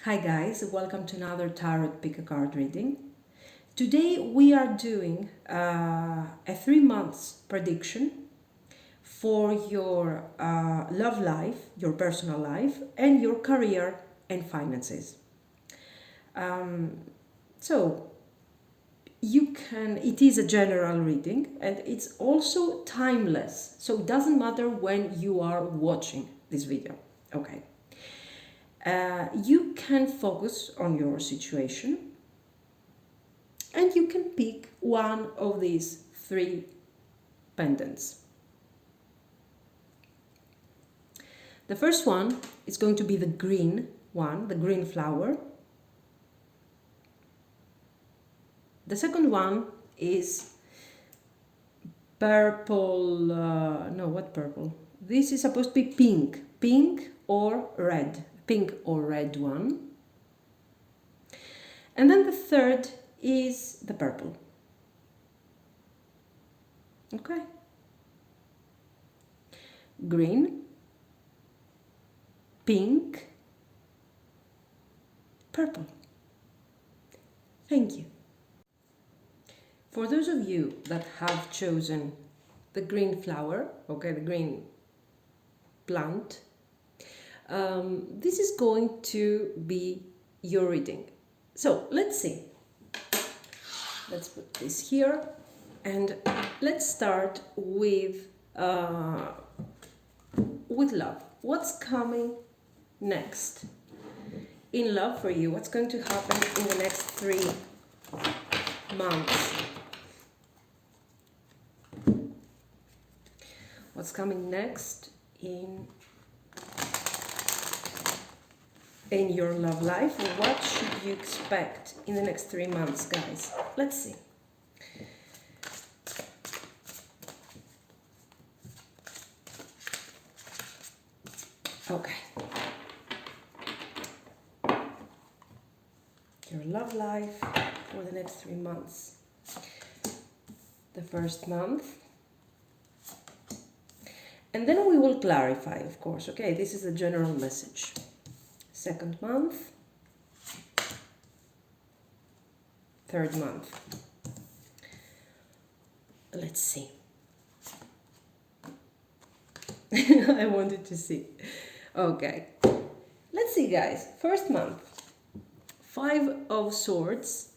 Hi guys, welcome to another Tarot Pick a Card reading. Today we are doing a 3 months prediction for your love life, your personal life, and your career and finances. So it is a general reading and it's also timeless. So it doesn't matter when you are watching this video. Okay. You can focus on your situation and you can pick one of these 3 pendants. The first one is going to be the green one, the green flower. The second one is purple, no, what purple? This is supposed to be pink or red one. And then the third is the purple. Okay. Green, pink, purple. Thank you. For those of you that have chosen the green flower, okay, the green plant, this is going to be your reading. So let's see. Let's put this here and let's start with love. What's coming next in love for you? What's going to happen in the next 3 months? What's coming next in your love life? What should you expect in the next 3 months, guys? Let's see. Okay. Your love life for the next 3 months. The first month. And then we will clarify, of course. Okay, this is a general message. Second month. Third month. Let's see. I wanted to see. Okay. Let's see, guys. First month. 5 of Swords.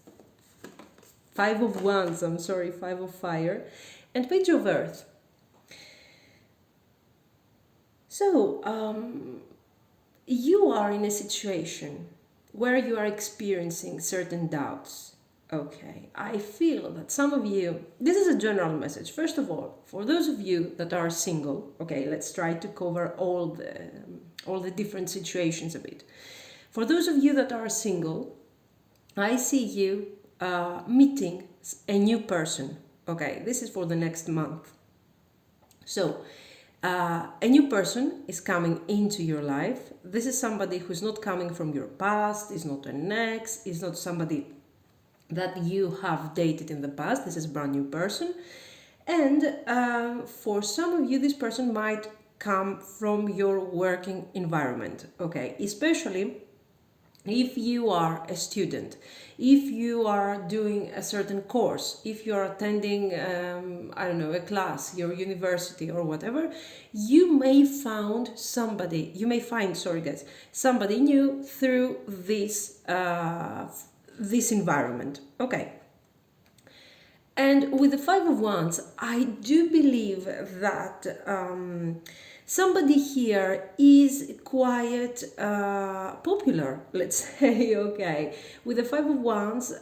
5 of Wands, 5 of Fire. And Page of Earth. So, you are in a situation where you are experiencing certain doubts. Okay, I feel that some of you, this is a general message. First of all, for those of you that are single, okay, let's try to cover all the different situations a bit. For those of you that are single, I see you meeting a new person. Okay, this is for the next month. So, a new person is coming into your life. This is somebody who's not coming from your past, is not an ex, is not somebody that you have dated in the past. This is a brand new person. And for some of you, this person might come from your working environment, okay? Especially if you are a student, if you are doing a certain course, if you are attending, a class, your university or whatever, you may find somebody new through this environment. Okay. And with the 5 of Wands, I do believe that somebody here is quite popular, let's say, okay. With the 5 of Wands,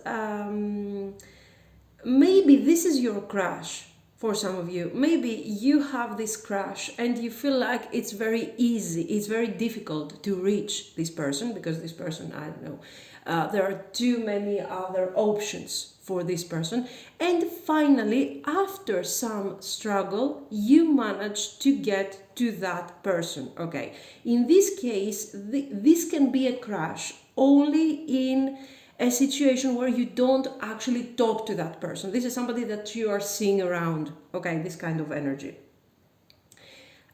maybe this is your crush for some of you. Maybe you have this crush and you feel like it's very easy, it's very difficult to reach this person because this person, I don't know, there are too many other options for this person. And finally, after some struggle, you manage to get to that person. Okay, in this case, this can be a crush only in a situation where you don't actually talk to that person. This is somebody that you are seeing around. Okay, this kind of energy.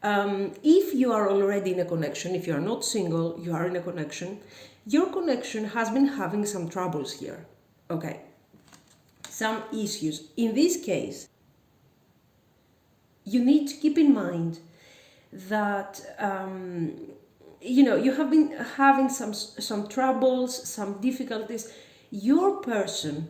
If you are already in a connection, if you are not single, you are in a connection, your connection has been having some troubles here. Okay, some issues. In this case, you need to keep in mind that you have been having some troubles, some difficulties. Your person,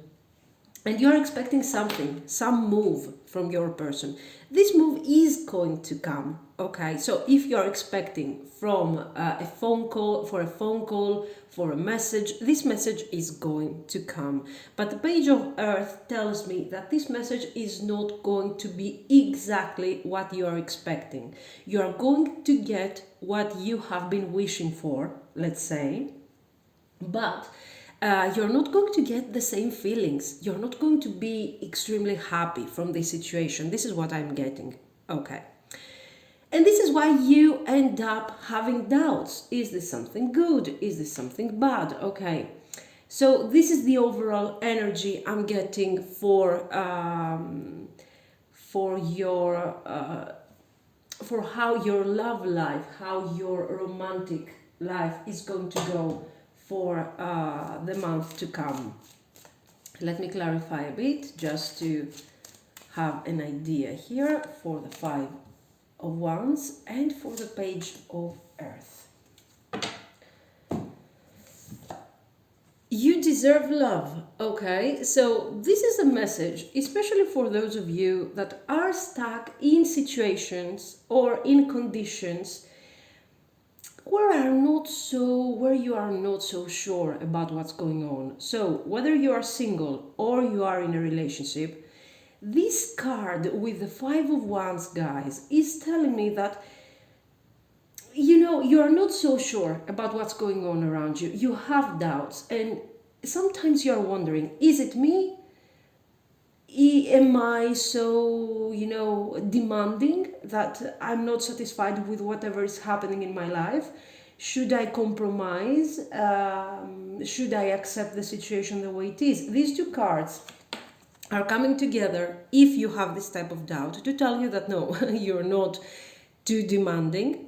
and you're expecting something, some move from your person. This move is going to come. Okay, so if you're expecting from a phone call, for a message, this message is going to come. But the page of Earth tells me that this message is not going to be exactly what you are expecting. You are going to get what you have been wishing for, let's say, but you're not going to get the same feelings. You're not going to be extremely happy from this situation. This is what I'm getting. Okay. And this is why you end up having doubts. Is this something good? Is this something bad? Okay. So this is the overall energy I'm getting for how your love life, how your romantic life is going to go for the month to come. Let me clarify a bit just to have an idea here for the Five of Wands and for the Page of Earth. You deserve love, okay? So this is a message, especially for those of you that are stuck in situations or in conditions where you are not so sure about what's going on. So whether you are single or you are in a relationship, this card with the Five of Wands, guys, is telling me that you are not so sure about what's going on around you. You have doubts, and sometimes you are wondering, is it me? Am I so, demanding that I'm not satisfied with whatever is happening in my life? Should I compromise? Should I accept the situation the way it is? These two cards are coming together, if you have this type of doubt, to tell you that no, you're not too demanding.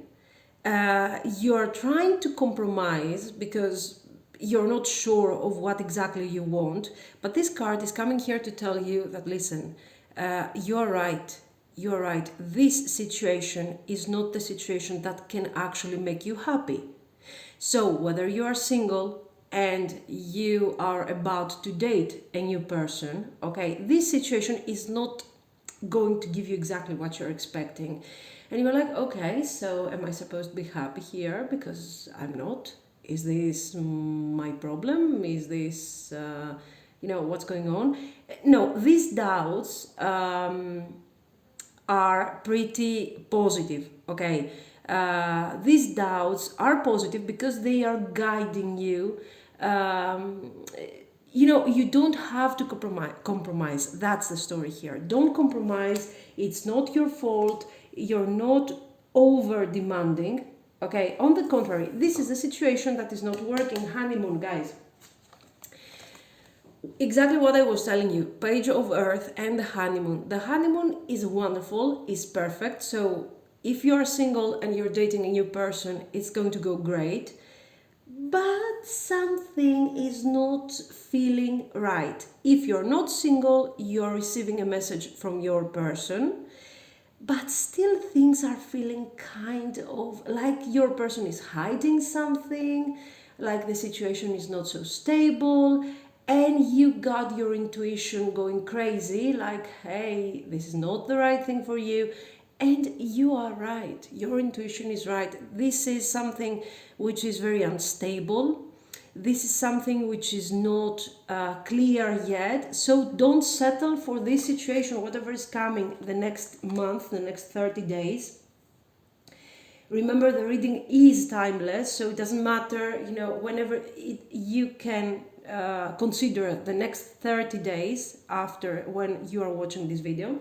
You're trying to compromise because you're not sure of what exactly you want, but this card is coming here to tell you that, listen, you're right, this situation is not the situation that can actually make you happy. So whether you are single and you are about to date a new person, okay, this situation is not going to give you exactly what you're expecting. And you're like, okay, so am I supposed to be happy here? Because I'm not. Is this my problem? Is this, what's going on? No, these doubts are pretty positive, okay? These doubts are positive because they are guiding you. You don't have to compromise. That's the story here. Don't compromise. It's not your fault. You're not over demanding. Okay, on the contrary, this is a situation that is not working. Honeymoon, guys. Exactly what I was telling you. Page of Earth and the honeymoon. The honeymoon is wonderful, is perfect. So if you're single and you're dating a new person, it's going to go great. But something is not feeling right. If you're not single, you're receiving a message from your person, but still things are feeling kind of like your person is hiding something, like the situation is not so stable, and you got your intuition going crazy, like, hey, this is not the right thing for you. And you are right, your intuition is right. This is something which is very unstable. This is something which is not clear yet. So don't settle for this situation, whatever is coming the next month, the next 30 days. Remember, the reading is timeless, so it doesn't matter, whenever you can consider the next 30 days after when you are watching this video.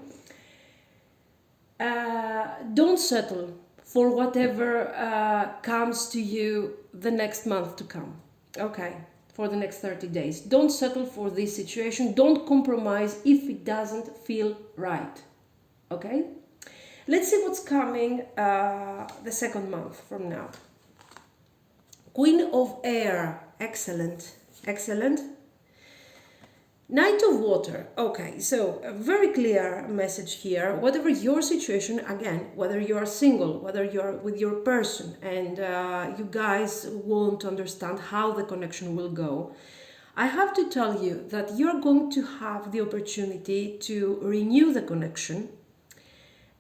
Don't settle for whatever comes to you the next month to come. Okay, for the next 30 days. Don't settle for this situation. Don't compromise if it doesn't feel right. Okay? Let's see what's coming the second month from now. Queen of Air. Excellent. Excellent. Knight of Water. Okay, so a very clear message here. Whatever your situation, again, whether you are single, whether you are with your person, and you guys want to understand how the connection will go, I have to tell you that you're going to have the opportunity to renew the connection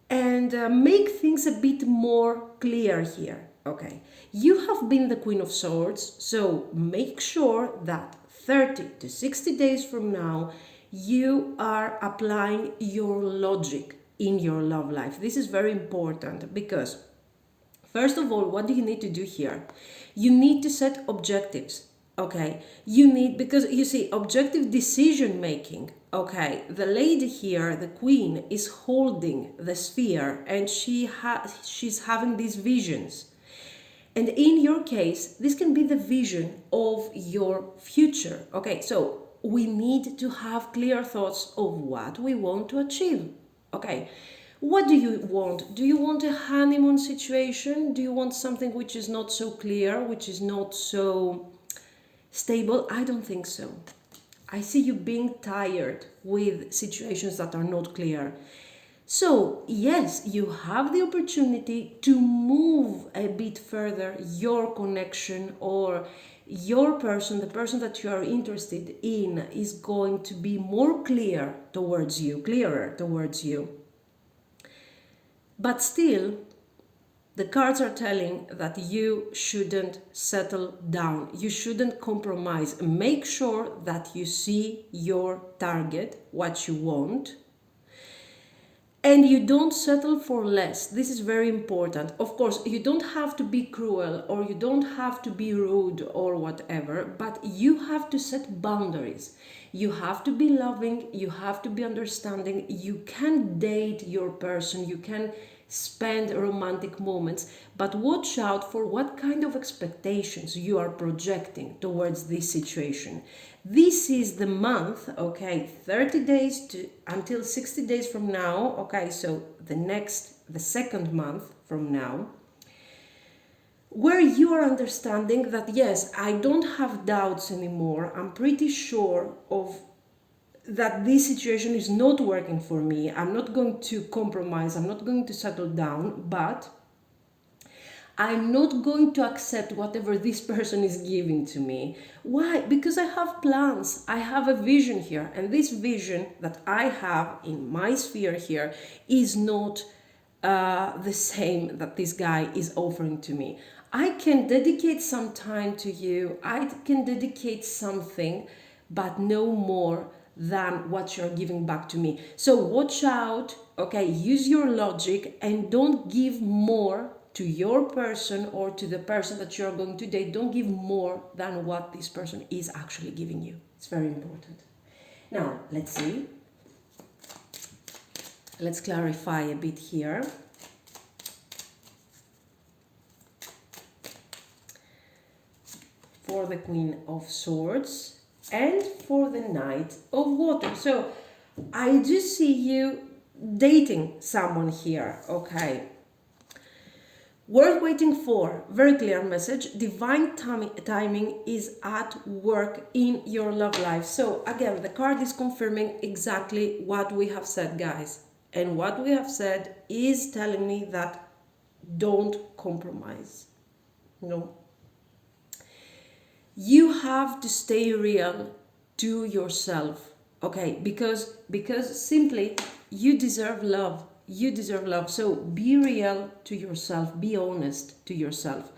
and make things a bit more clear here. Okay, you have been the Queen of Swords, so make sure that 30 to 60 days from now, you are applying your logic in your love life. This is very important because, first of all, what do you need to do here? You need to set objectives, okay? You need, because you see, objective decision making, okay? The lady here, the queen, is holding the sphere and she's having these visions. And in your case, this can be the vision of your future. Okay, so we need to have clear thoughts of what we want to achieve. Okay, what do you want? Do you want a honeymoon situation? Do you want something which is not so clear, which is not so stable? I don't think so. I see you being tired with situations that are not clear. So, yes, you have the opportunity to move a bit further your connection, or your person, the person that you are interested in, is going to be more clearer towards you. But still, the cards are telling that you shouldn't settle down. You shouldn't compromise. Make sure that you see your target, what you want, and you don't settle for less. This is very important. Of course, you don't have to be cruel or you don't have to be rude or whatever, but you have to set boundaries. You have to be loving, you have to be understanding. You can date your person, you can spend romantic moments, but watch out for what kind of expectations you are projecting towards this situation. This is the month, okay, 30 days to until 60 days from now, okay, so the second month from now, where you are understanding that, yes, I don't have doubts anymore. I'm pretty sure of that this situation is not working for me. I'm not going to compromise. I'm not going to settle down, but I'm not going to accept whatever this person is giving to me. Why? Because I have plans. I have a vision here. And this vision that I have in my sphere here is not the same that this guy is offering to me. I can dedicate some time to you. I can dedicate something, but no more than what you're giving back to me. So watch out, okay? Use your logic and don't give more to your person or to the person that you're going to date. Don't give more than what this person is actually giving you. It's very important. Now, let's see. Let's clarify a bit here. For the Queen of Swords and for the Knight of Water. So I do see you dating someone here, okay? Worth waiting for. Very clear message. Divine timing is at work in your love life. So again, the card is confirming exactly what we have said, guys. And what we have said is telling me that don't compromise. No. You have to stay real to yourself, okay? Because simply you deserve love. You deserve love. So be real to yourself. Be honest to yourself.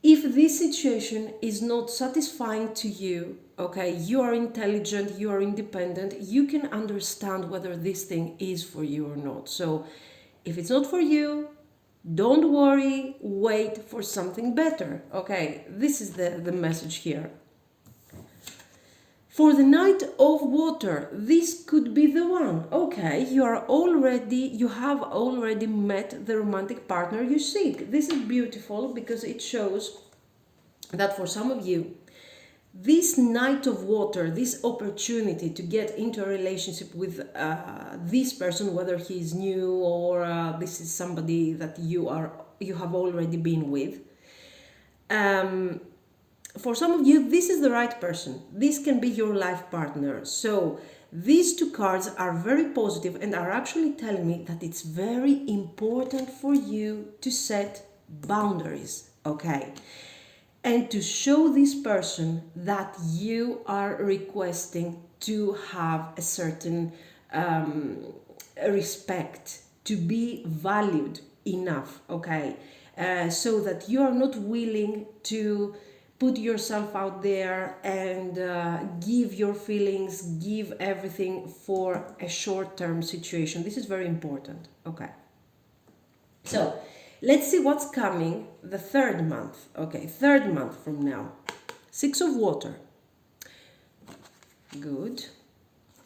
If this situation is not satisfying to you, okay, you are intelligent, you are independent, you can understand whether this thing is for you or not. So if it's not for you, don't worry, wait for something better. Okay, this is the message here. For the Knight of Water, this could be the one. Okay, you have already met the romantic partner you seek. This is beautiful because it shows that for some of you, this Knight of Water, this opportunity to get into a relationship with this person, whether he's new or this is somebody that you have already been with. For some of you, this is the right person. This can be your life partner. So these two cards are very positive and are actually telling me that it's very important for you to set boundaries, okay? And to show this person that you are requesting to have a certain respect, to be valued enough, okay? So that you are not willing to put yourself out there and give your feelings, give everything for a short-term situation. This is very important, okay? So let's see what's coming the third month. Okay, third month from now. Six of Water. Good.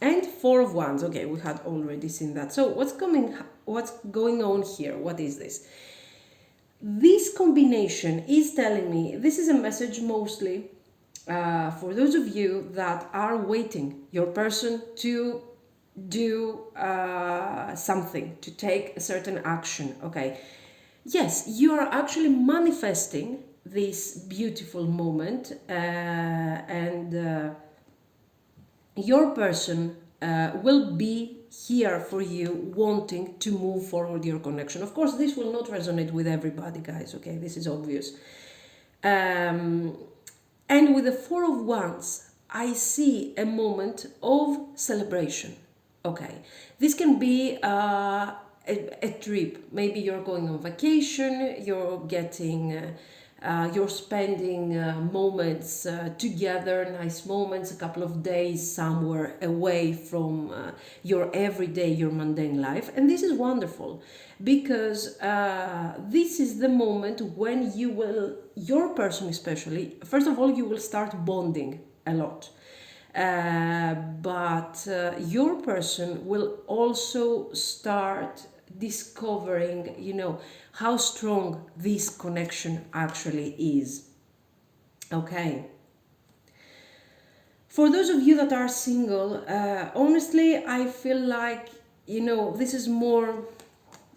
And Four of Wands. Okay, we had already seen that. So what's going on here? What is this? This combination is telling me, this is a message mostly for those of you that are waiting your person to do something, to take a certain action, okay? Yes, you are actually manifesting this beautiful moment and your person will be here for you wanting to move forward your connection. Of course, this will not resonate with everybody, guys, okay? This is obvious. And with the Four of Wands, I see a moment of celebration, okay? This can be a trip. Maybe you're going on vacation, you're spending moments together, nice moments, a couple of days somewhere away from your everyday, your mundane life. And this is wonderful because this is the moment when you will, your person especially, first of all, you will start bonding a lot. But your person will also start discovering, how strong this connection actually is. Okay. For those of you that are single, honestly, I feel like, this is more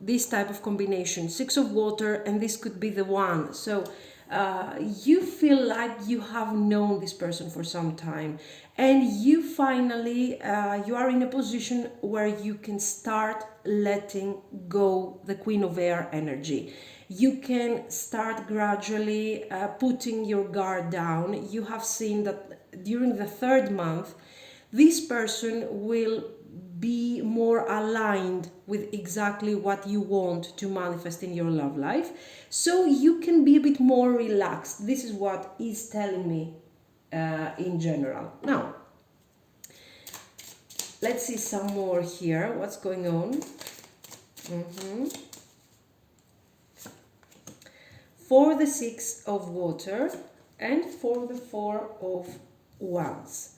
this type of combination. Six of Water, and this could be the one. So you feel like you have known this person for some time, and you finally you are in a position where you can start letting go the Queen of Air energy. You can start gradually putting your guard down. You have seen that during the third month, this person will be more aligned with exactly what you want to manifest in your love life, so you can be a bit more relaxed. This is what is telling me in general. Now let's see some more here. What's going on? For the Six of Water and for the Four of Wands.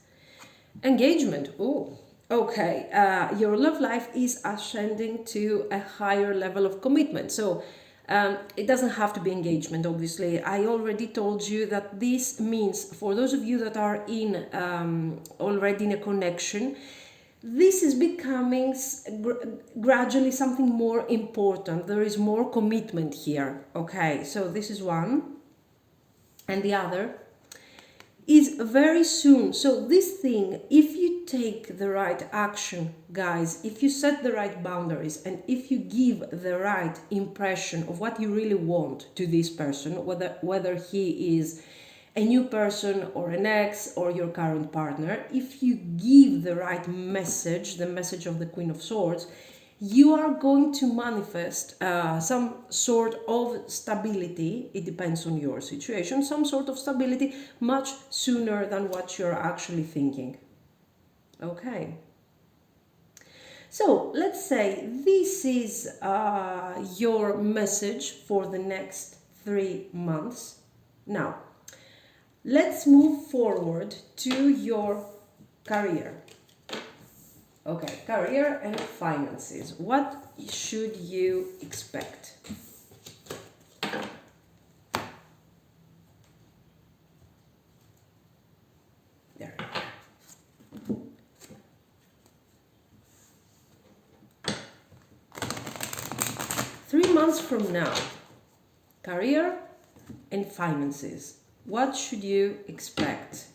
Engagement. Oh, okay. Your love life is ascending to a higher level of commitment. So it doesn't have to be engagement, obviously. I already told you that this means, for those of you that are in already in a connection, this is becoming gradually something more important. There is more commitment here. Okay, so this is one. And the other is very soon. So this thing, if you take the right action, guys, if you set the right boundaries, and if you give the right impression of what you really want to this person, whether he is a new person or an ex or your current partner, if you give the right message, the message of the Queen of Swords, you are going to manifest some sort of stability. It depends on your situation, some sort of stability much sooner than what you're actually thinking. Okay. So let's say this is your message for the next 3 months. Now, let's move forward to your career. Okay, career and finances. What should you expect? months from now, career and finances. What should you expect?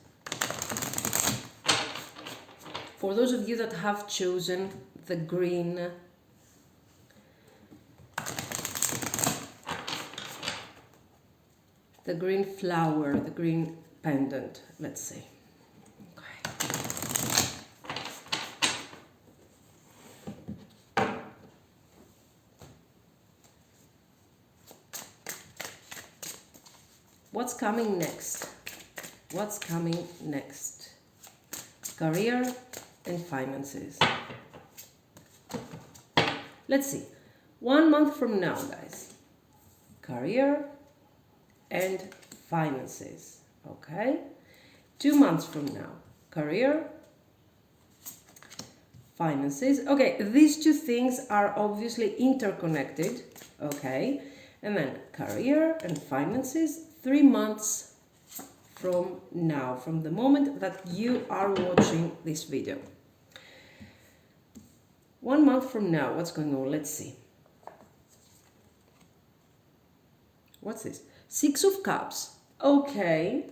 For those of you that have chosen the green flower, the green pendant, let's see. What's coming next? What's coming next? Career and finances. Let's see. 1 month from now, guys. Career and finances. Okay? 2 months from now. Career, finances. Okay, these two things are obviously interconnected. Okay? And then career and finances. 3 months from now, from the moment that you are watching this video. 1 month from now, what's going on? Let's see. What's this? 6 of Cups. Okay.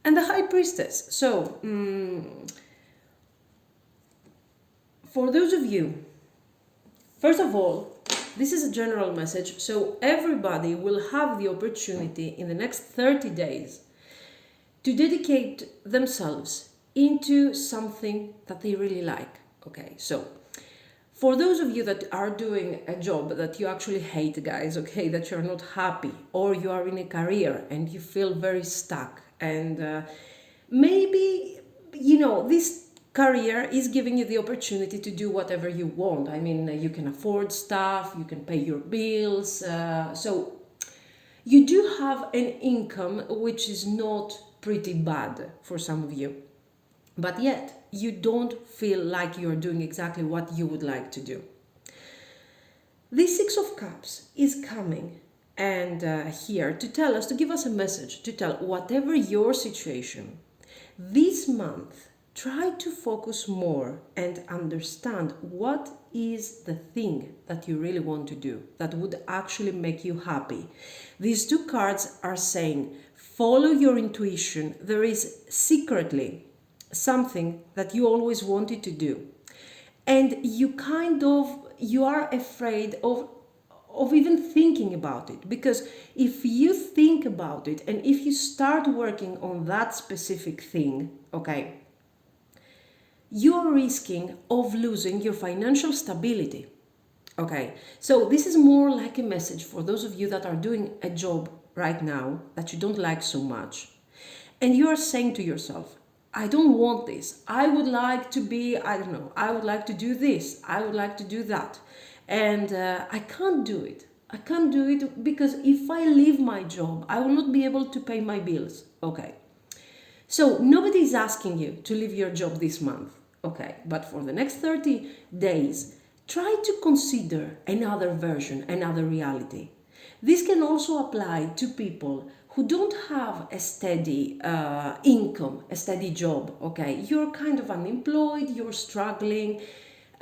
And the High Priestess. So, for those of you, first of all, this is a general message, so everybody will have the opportunity in the next 30 days to dedicate themselves into something that they really like. Okay, so for those of you that are doing a job that you actually hate, guys, okay, that you're not happy, or you are in a career and you feel very stuck, and maybe, you know, this career is giving you the opportunity to do whatever you want. I mean, you can afford stuff, you can pay your bills, so you do have an income which is not pretty bad for some of you, but yet you don't feel like you're doing exactly what you would like to do. This 6 of Cups is coming and here to tell us, to give us a message, to tell whatever your situation, this month, try to focus more and understand what is the thing that you really want to do that would actually make you happy. These 2 cards are saying, follow your intuition. There is secretly something that you always wanted to do. And you are afraid of even thinking about it. Because if you think about it and if you start working on that specific thing, okay, you're risking of losing your financial stability. Okay, so this is more like a message for those of you that are doing a job right now that you don't like so much. And you are saying to yourself, I don't want this. I would like to be, I don't know, I would like to do this. I would like to do that. And I can't do it. I can't do it because if I leave my job, I will not be able to pay my bills. Okay. So nobody is asking you to leave your job this month, okay? But for the next 30 days, try to consider another version, another reality. This can also apply to people who don't have a steady income, a steady job, okay? You're kind of unemployed, you're struggling,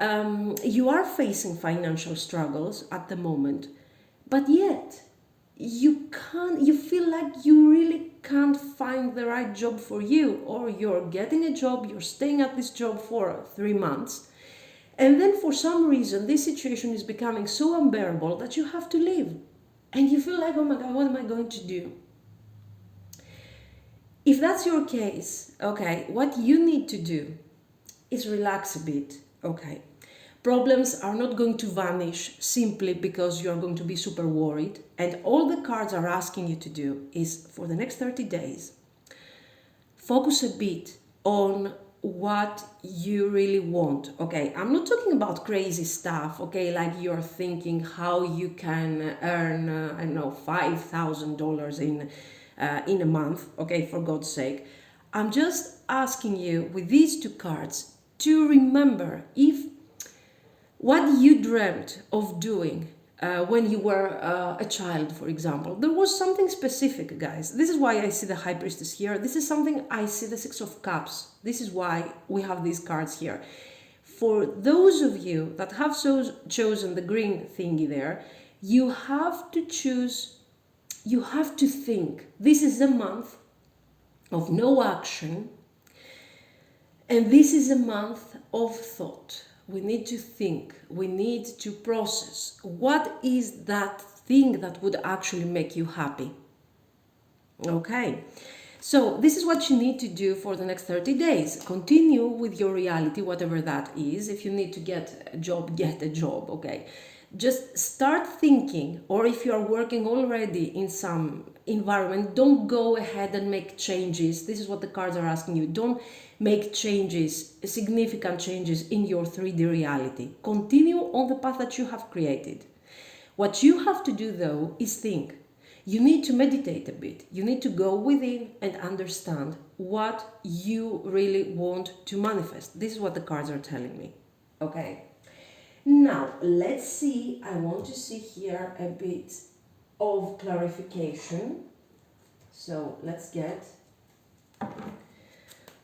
you are facing financial struggles at the moment, but yet you feel like you really can't find the right job for you, or you're getting a job, you're staying at this job for 3 months, and then for some reason this situation is becoming so unbearable that you have to leave, and you feel like, oh my God, what am I going to do? If that's your case, okay, what you need to do is relax a bit, okay? Problems are not going to vanish simply because you are going to be super worried. And all the cards are asking you to do is, for the next 30 days, focus a bit on what you really want, okay? I'm not talking about crazy stuff, okay? Like you're thinking how you can earn, I don't know, $5,000 in a month, okay, for God's sake. I'm just asking you with these 2 cards to remember if what you dreamt of doing when you were a child, for example. There was something specific, guys. This is why I see the High Priestess here. This is something I see the 6 of Cups. This is why we have these cards here. For those of you that have chosen the green thingy there, you have to choose, you have to think. This is a month of no action, and this is a month of thought. We need to think, we need to process. What is that thing that would actually make you happy? Okay, so this is what you need to do for the next 30 days. Continue with your reality, whatever that is. If you need to get a job, get a job, okay? Just start thinking, or if you are working already in some environment, don't go ahead and make changes. This is what the cards are asking you. Don't make changes, significant changes in your 3D reality. Continue on the path that you have created. What you have to do though is think. You need to meditate a bit. You need to go within and understand what you really want to manifest. This is what the cards are telling me. Okay. Now, let's see. I want to see here a bit of clarification. So let's get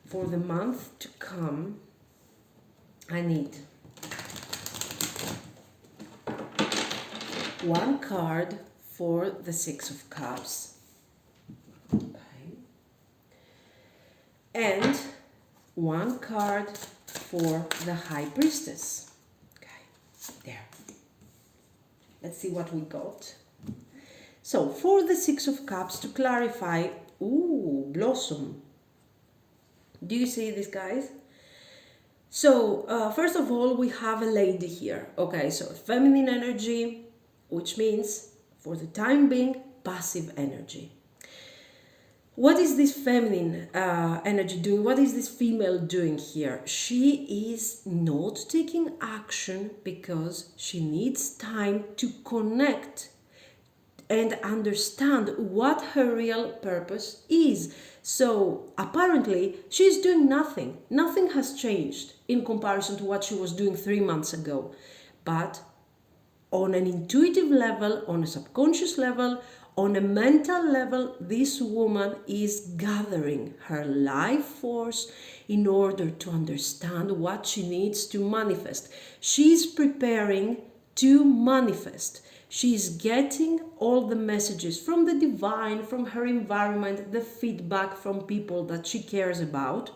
for the month to come. I need one card for the Six of Cups, okay, and one card for the High Priestess. Okay, there. Let's see what we got. So for the Six of Cups, to clarify, ooh, Blossom. Do you see this, guys? So first of all, we have a lady here. Okay, so feminine energy, which means for the time being, passive energy. What is this feminine energy doing? What is this female doing here? She is not taking action because she needs time to connect and understand what her real purpose is. So apparently she's doing nothing. Nothing has changed in comparison to what she was doing 3 months ago. But on an intuitive level, on a subconscious level, on a mental level, this woman is gathering her life force in order to understand what she needs to manifest. She's preparing to manifest. She's getting all the messages from the divine, from her environment, the feedback from people that she cares about.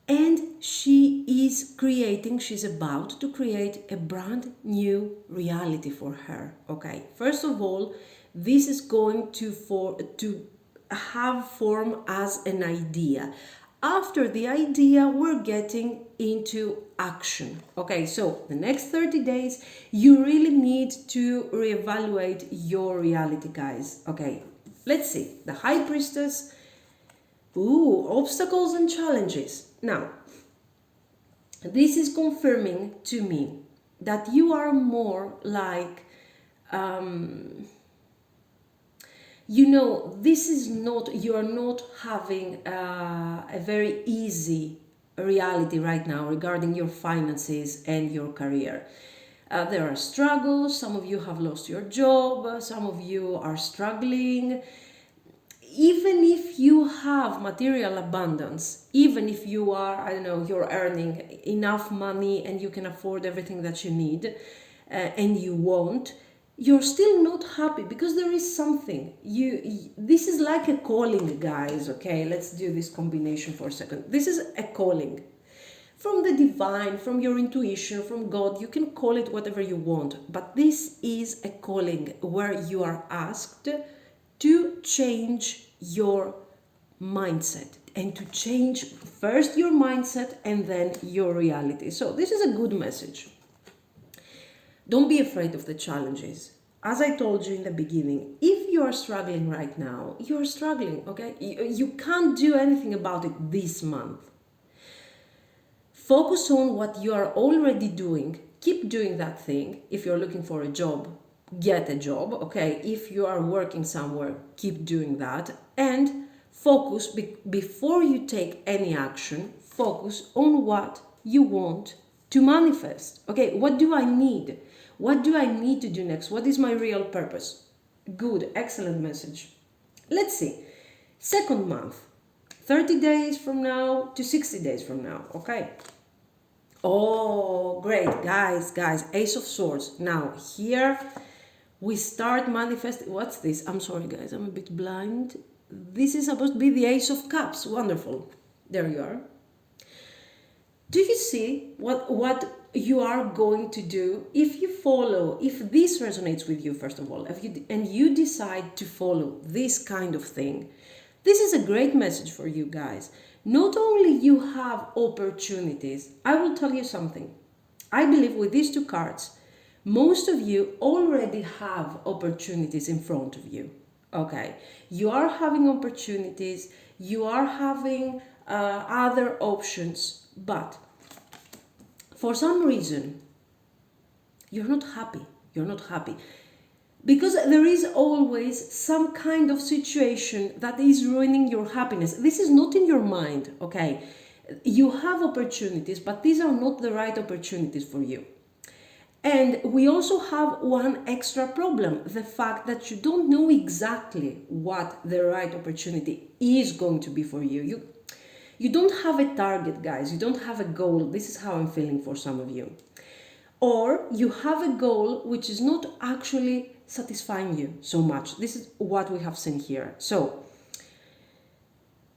And she is creating, she's about to create a brand new reality for her. Okay, first of all, this is going to have form as an idea. After the idea, we're getting into action. Okay, so the next 30 days, you really need to reevaluate your reality, guys. Okay, let's see. The High Priestess. Ooh, obstacles and challenges. Now, this is confirming to me that you are more like, this is not, you are not having a very easy reality right now regarding your finances and your career. There are struggles. Some of you have lost your job. Some of you are struggling. Even if you have material abundance, even if you are, I don't know, you're earning enough money and you can afford everything that you need and you want, you're still not happy because there is something. This is like a calling, guys, okay? Let's do this combination for a second. This is a calling. From the divine, from your intuition, from God, you can call it whatever you want. But this is a calling where you are asked to change your mindset and to change first your mindset and then your reality. So this is a good message. Don't be afraid of the challenges. As I told you in the beginning, if you are struggling right now, you're struggling, okay? You can't do anything about it this month. Focus on what you are already doing. Keep doing that thing. If you're looking for a job, get a job, okay? If you are working somewhere, keep doing that. And focus, before you take any action, focus on what you want to manifest. Okay, what do I need? What do I need to do next? What is my real purpose? Good, excellent message. Let's see. Second month, 30 days from now to 60 days from now, okay? Oh, great, guys, Ace of Swords. Now, here we start manifesting. What's this? I'm sorry, guys, I'm a bit blind. This is supposed to be the Ace of Cups. Wonderful. There you are. Do you see what you are going to do if you follow, if this resonates with you, first of all, and you decide to follow this kind of thing? This is a great message for you guys. Not only you have opportunities, I will tell you something. I believe with these two cards, most of you already have opportunities in front of you. Okay, you are having opportunities, you are having other options, but for some reason you're not happy. You're not happy because there is always some kind of situation that is ruining your happiness. This is not in your mind, okay? You have opportunities, but these are not the right opportunities for you. And we also have one extra problem, the fact that you don't know exactly what the right opportunity is going to be for you. You don't have a target, guys. You don't have a goal. This is how I'm feeling for some of you. Or you have a goal which is not actually satisfying you so much. This is what we have seen here. So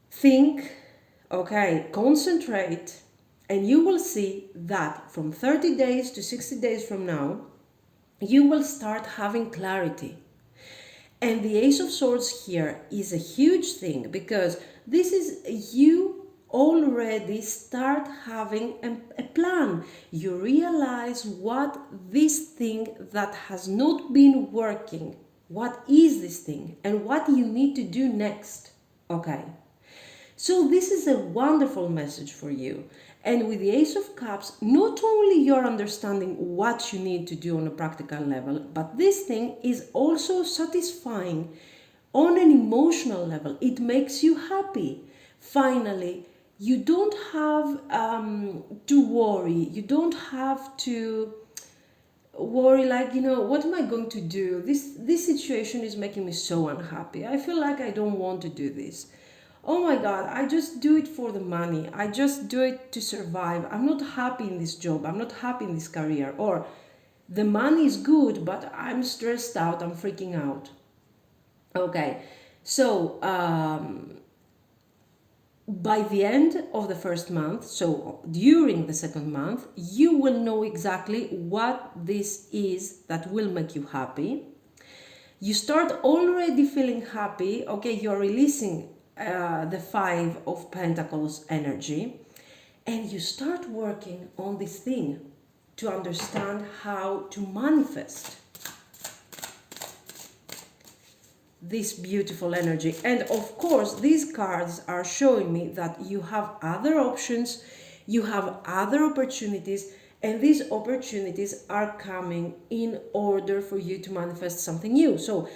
think, okay, concentrate, and you will see that from 30 days to 60 days from now, you will start having clarity. And the Ace of Swords here is a huge thing because this is you already start having a plan. You realize what this thing that has not been working, what is this thing and what you need to do next. Okay. So this is a wonderful message for you. And with the Ace of Cups, not only you're understanding what you need to do on a practical level, but this thing is also satisfying on an emotional level. It makes you happy. Finally, you don't have to worry. You don't have to worry like, what am I going to do? This situation is making me so unhappy. I feel like I don't want to do this. Oh my God, I just do it for the money. I just do it to survive. I'm not happy in this job. I'm not happy in this career. Or the money is good, but I'm stressed out. I'm freaking out. Okay, so by the end of the first month, so during the second month, you will know exactly what this is that will make you happy. You start already feeling happy. Okay, you're releasing the Five of Pentacles energy, and you start working on this thing to understand how to manifest this beautiful energy. And of course, these cards are showing me that you have other options, you have other opportunities, and these opportunities are coming in order for you to manifest something new. So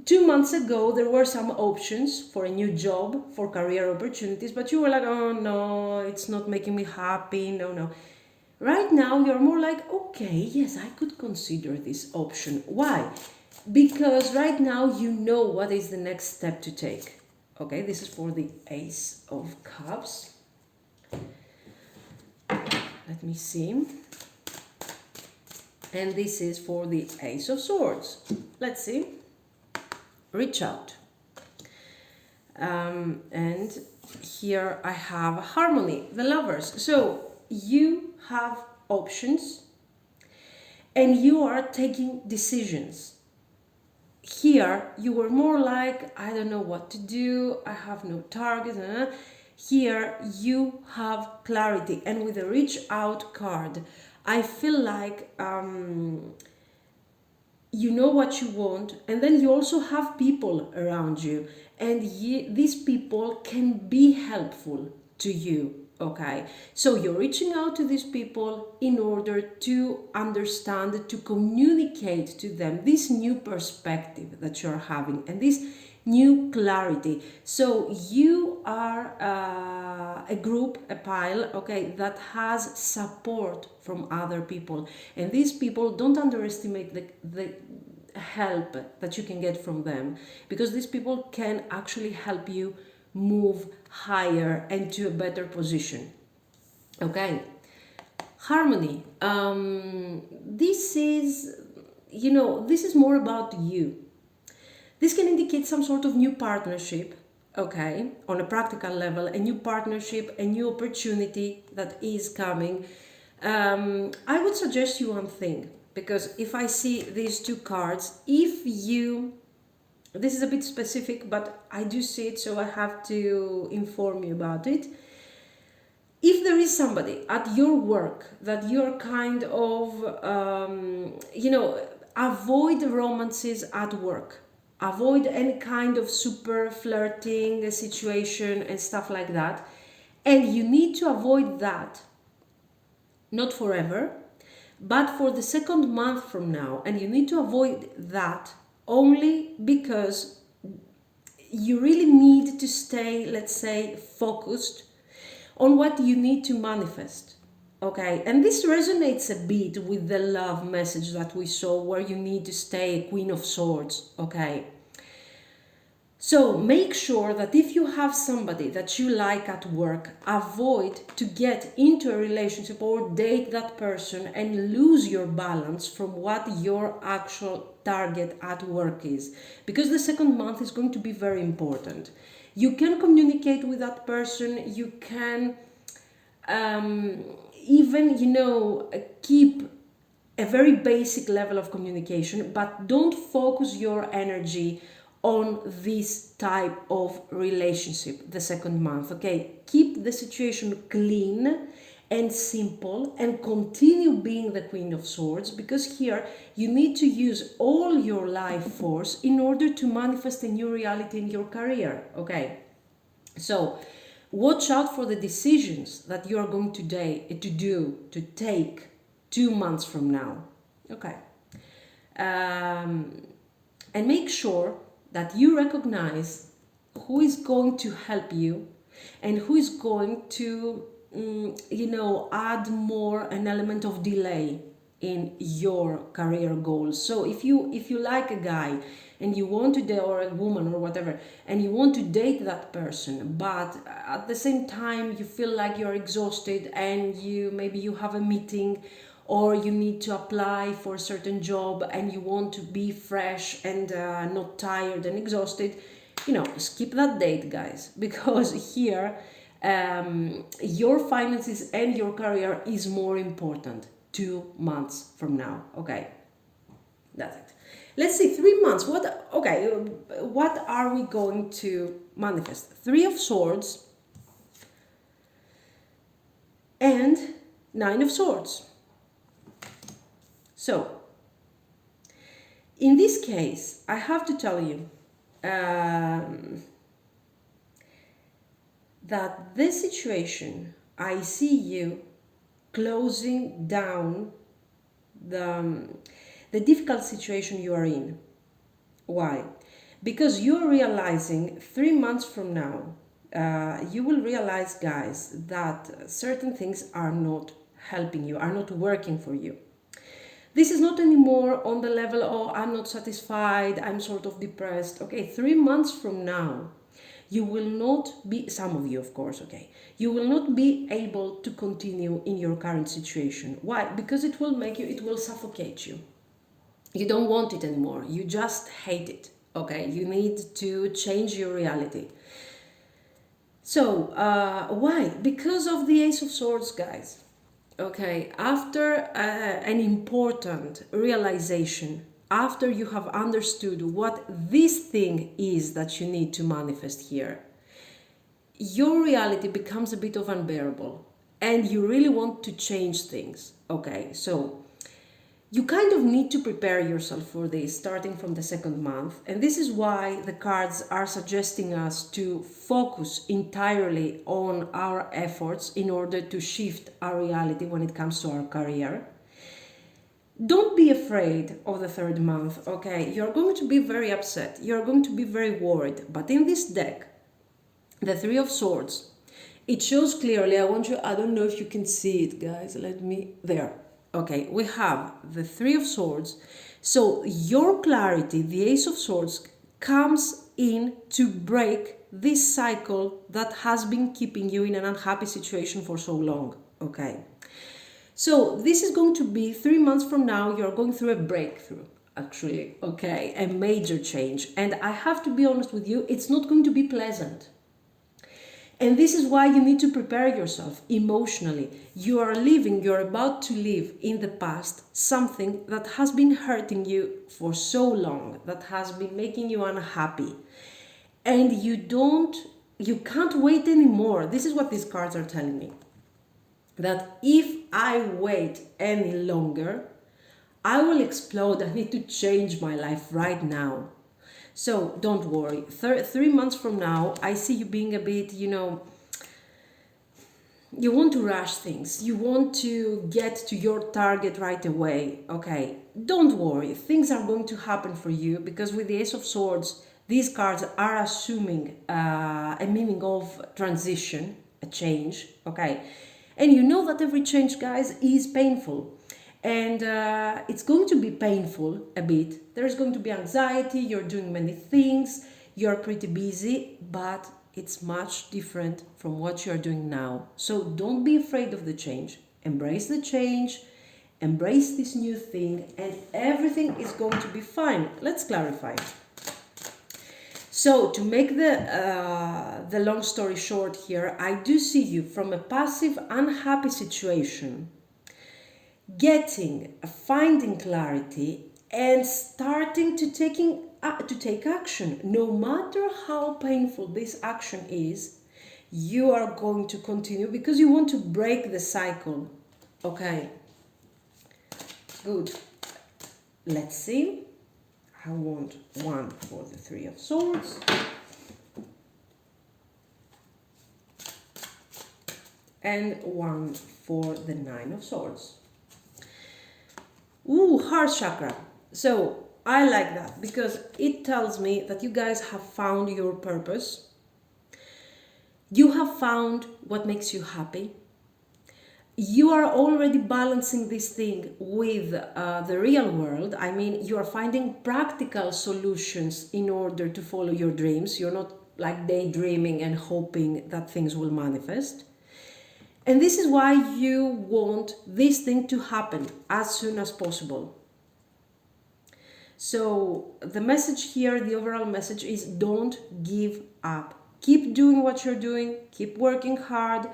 2 months ago, there were some options for a new job, for career opportunities, but you were like, oh no, it's not making me happy, no. Right now, you're more like, okay, yes, I could consider this option. Why? Because right now, you know what is the next step to take. Okay, this is for the Ace of Cups. Let me see. And this is for the Ace of Swords. Let's see. Reach out. And here I have Harmony, the Lovers. So you have options and you are taking decisions. Here you were more like, I don't know what to do, I have no target. Here you have clarity, and with the Reach Out card, I feel like you know what you want, and then you also have people around you, and these people can be helpful to you. Okay, so you're reaching out to these people in order to understand, to communicate to them this new perspective that you're having and this new clarity. So you are a group, a pile, okay, that has support from other people, and these people, don't underestimate the help that you can get from them, because these people can actually help you move higher and to a better position. Okay. Harmony. This is, this is more about you. This can indicate some sort of new partnership, okay, on a practical level, a new partnership, a new opportunity that is coming. I would suggest you one thing, because if I see these two cards, this is a bit specific, but I do see it, so I have to inform you about it. If there is somebody at your work that you're kind of, avoid romances at work. Avoid any kind of super flirting situation and stuff like that. And you need to avoid that, not forever, but for the second month from now. And you need to avoid that only because you really need to stay, let's say, focused on what you need to manifest. Okay, and this resonates a bit with the love message that we saw, where you need to stay a Queen of Swords. Okay, so make sure that if you have somebody that you like at work, avoid to get into a relationship or date that person and lose your balance from what your actual target at work is, because the second month is going to be very important. You can communicate with that person, you can even, keep a very basic level of communication, but don't focus your energy on this type of relationship the second month. Okay, keep the situation clean and simple and continue being the Queen of Swords, because here you need to use all your life force in order to manifest a new reality in your career. Okay, so watch out for the decisions that you are going to take 2 months from now. Okay, and make sure that you recognize who is going to help you and who is going to, add more an element of delay in your career goals. So if you like a guy and you want to date, or a woman or whatever, and you want to date that person, but at the same time you feel like you're exhausted and maybe you have a meeting or you need to apply for a certain job and you want to be fresh and not tired and exhausted, skip that date, guys, because here your finances and your career is more important 2 months from now. Okay, that's it. Let's see, 3 months. What are we going to manifest? 3 of Swords and 9 of Swords. So, in this case, I have to tell you that this situation, I see you closing down the difficult situation you are in. Why? Because you're realizing 3 months from now, you will realize, guys, that certain things are not helping you, are not working for you. This is not anymore on the level, oh, I'm not satisfied, I'm sort of depressed. Okay, 3 months from now, you will not be, some of you of course, okay, you will not be able to continue in your current situation. Why? Because it will suffocate you. You don't want it anymore, you just hate it. Okay, you need to change your reality. So, why? Because of the Ace of Swords, guys. Okay, after an important realization, after you have understood what this thing is that you need to manifest here, your reality becomes a bit of unbearable and you really want to change things. Okay, so you kind of need to prepare yourself for this starting from the second month. And this is why the cards are suggesting us to focus entirely on our efforts in order to shift our reality when it comes to our career. Don't be afraid of the third month, okay? You're going to be very upset. You're going to be very worried. But in this deck, the Three of Swords, it shows clearly, I don't know if you can see it, guys. There. Okay, we have the Three of Swords. So your clarity, the Ace of Swords, comes in to break this cycle that has been keeping you in an unhappy situation for so long. okay? So this is going to be 3 months from now, you're going through a breakthrough, actually, okay? A major change. And I have to be honest with you, it's not going to be pleasant. And this is why you need to prepare yourself emotionally. You're about to live in the past something that has been hurting you for so long, that has been making you unhappy. And you can't wait anymore. This is what these cards are telling me. That if I wait any longer, I will explode. I need to change my life right now. So don't worry. 3 months from now, I see you being a bit, you want to rush things. You want to get to your target right away. Okay, don't worry. Things are going to happen for you, because with the Ace of Swords, these cards are assuming a meaning of transition, a change. Okay, and you know that every change, guys, is painful. And it's going to be painful a bit. There's going to be anxiety, you're doing many things, you're pretty busy, but it's much different from what you're doing now. So don't be afraid of the change. Embrace the change, embrace this new thing, and everything is going to be fine. Let's clarify. So to make the long story short here, I do see you from a passive, unhappy situation finding clarity and starting to take action. No matter how painful this action is, you are going to continue because you want to break the cycle. Okay, good. Let's see. I want 1 for the 3 of Swords. And 1 for the 9 of Swords. Ooh, heart chakra. So I like that because it tells me that you guys have found your purpose. You have found what makes you happy. You are already balancing this thing with the real world. I mean, you are finding practical solutions in order to follow your dreams. You're not like daydreaming and hoping that things will manifest. And this is why you want this thing to happen as soon as possible. So the message here, the overall message is don't give up. Keep doing what you're doing. Keep working hard.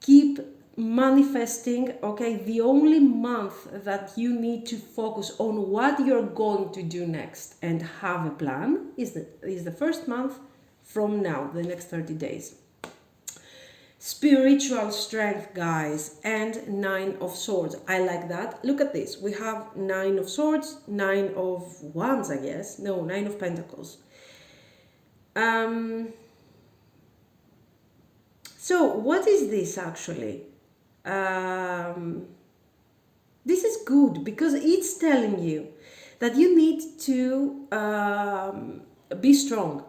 Keep manifesting. Okay, the only month that you need to focus on what you're going to do next and have a plan is the first month from now, the next 30 days. Spiritual strength, guys, and 9 of Swords. I like that. Look at this. We have 9 of Swords, 9 of Wands, I guess. No, 9 of Pentacles. So what is this actually? This is good because it's telling you that you need to be strong.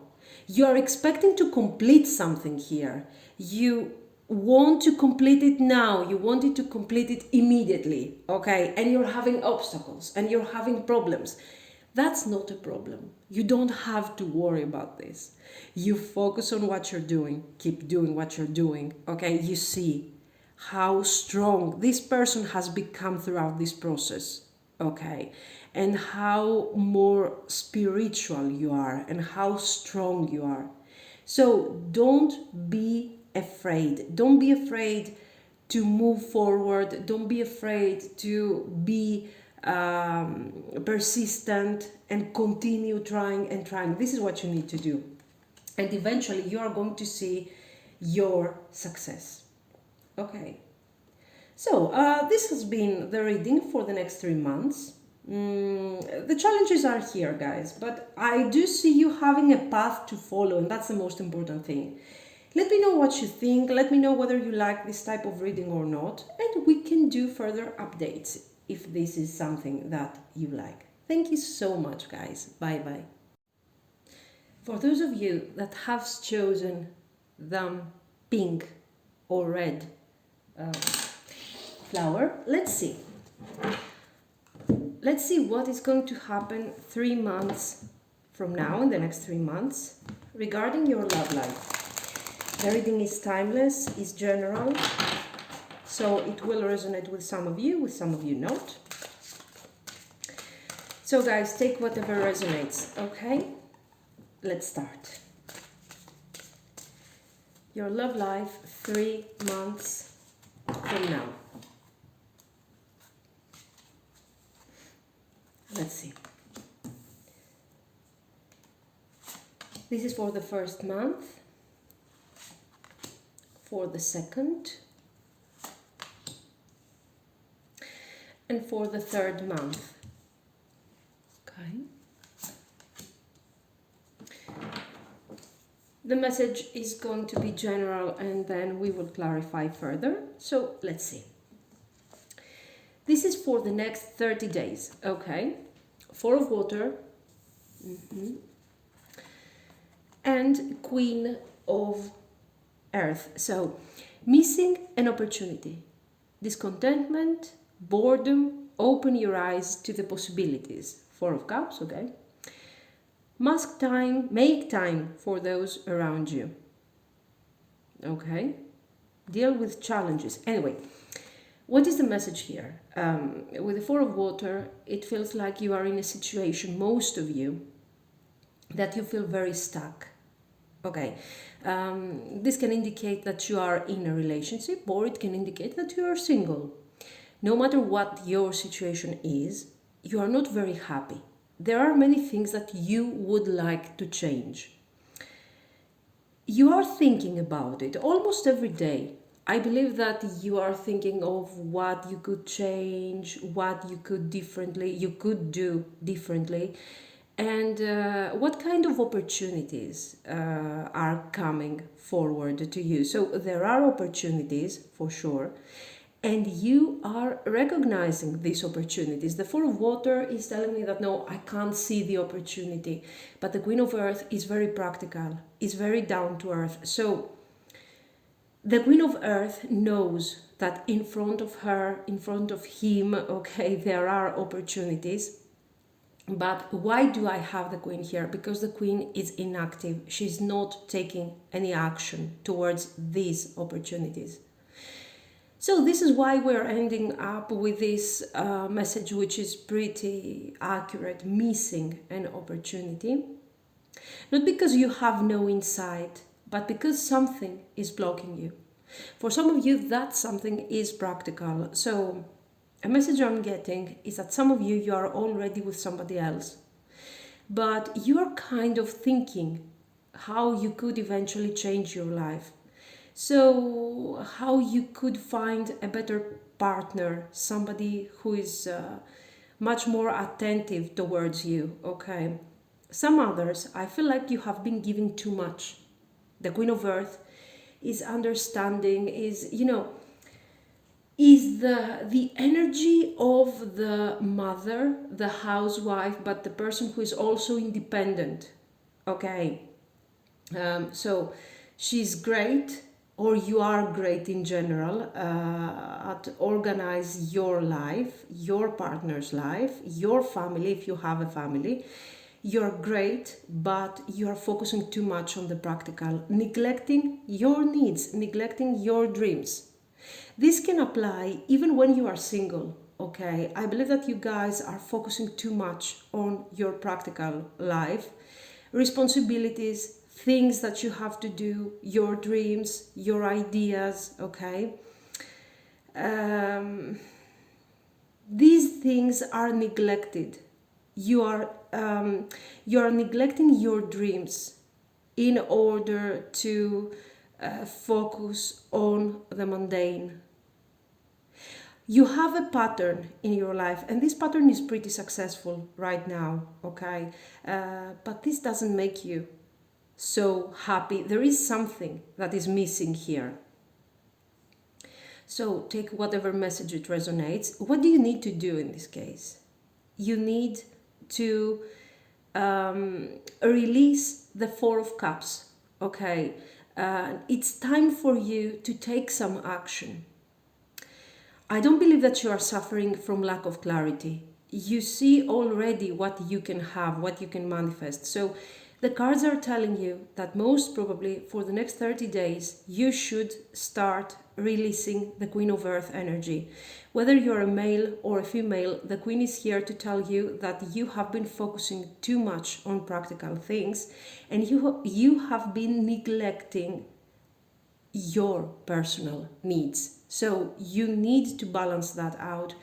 You are expecting to complete something here. You want to complete it now. You want to complete it immediately, okay? And you're having obstacles and you're having problems. That's not a problem. You don't have to worry about this. You focus on what you're doing. Keep doing what you're doing, okay? You see how strong this person has become throughout this process, okay? And how more spiritual you are and how strong you are. So don't be afraid. Don't be afraid to move forward. Don't be afraid to be persistent and continue trying and trying. This is what you need to do. And eventually you are going to see your success. Okay. So this has been the reading for the next 3 months. The challenges are here, guys, but I do see you having a path to follow, and that's the most important thing. Let me know what you think. Let me know whether you like this type of reading or not, and we can do further updates if this is something that you like. Thank you so much, guys. Bye-bye. For those of you that have chosen the pink or red flower, let's see. Let's see what is going to happen 3 months from now, in the next 3 months, regarding your love life. The reading is timeless, is general, So it will resonate with some of you not. So guys, take whatever resonates, okay? Let's start. Your love life 3 months from now. Let's see. This is for the first month, for the second, and for the third month. Okay. The message is going to be general and then we will clarify further. So let's see. This is for the next 30 days, okay? 4 of water. And Queen of Earth. So missing an opportunity, discontentment, boredom, open your eyes to the possibilities. 4 of Cups, okay? Make time for those around you. Okay? Deal with challenges. Anyway, what is the message here? With the 4 of water, it feels like you are in a situation, most of you, that you feel very stuck. Okay, this can indicate that you are in a relationship, or it can indicate that you are single. No matter what your situation is, you are not very happy. There are many things that you would like to change. You are thinking about it almost every day. I believe that you are thinking of what you could change, what you could do differently, and what kind of opportunities are coming forward to you. So there are opportunities for sure, and you are recognizing these opportunities. The 4 of water is telling me that no, I can't see the opportunity, but the Queen of Earth is very practical, is very down to earth. So the Queen of Earth knows that in front of her, in front of him, okay, there are opportunities. But why do I have the Queen here? Because the Queen is inactive. She's not taking any action towards these opportunities. So this is why we're ending up with this message, which is pretty accurate, missing an opportunity. Not because you have no insight, but because something is blocking you. For some of you, that something is practical. So a message I'm getting is that some of you are already with somebody else, but you're kind of thinking how you could eventually change your life. So how you could find a better partner, somebody who is much more attentive towards you, okay? Some others, I feel like you have been giving too much. The Queen of Earth is understanding, is the energy of the mother, the housewife, but the person who is also independent, okay? So she's great, or you are great in general, at organize your life, your partner's life, your family, if you have a family. You're great, but you're focusing too much on the practical, neglecting your needs, neglecting your dreams. This can apply even when you are single, okay? I believe that you guys are focusing too much on your practical life, responsibilities, things that you have to do, your dreams, your ideas, okay? These things are neglected. You are neglecting your dreams in order to focus on the mundane. You have a pattern in your life, and this pattern is pretty successful right now, okay? But this doesn't make you so happy. There is something that is missing here. So take whatever message it resonates. What do you need to do in this case? You need to release the 4 of Cups, okay? It's time for you to take some action. I don't believe that you are suffering from lack of clarity. You see already what you can have, what you can manifest. So The cards are telling you that most probably for the next 30 days, you should start releasing the Queen of Earth energy. Whether you're a male or a female, the Queen is here to tell you that you have been focusing too much on practical things, and you have been neglecting your personal needs. So you need to balance that out.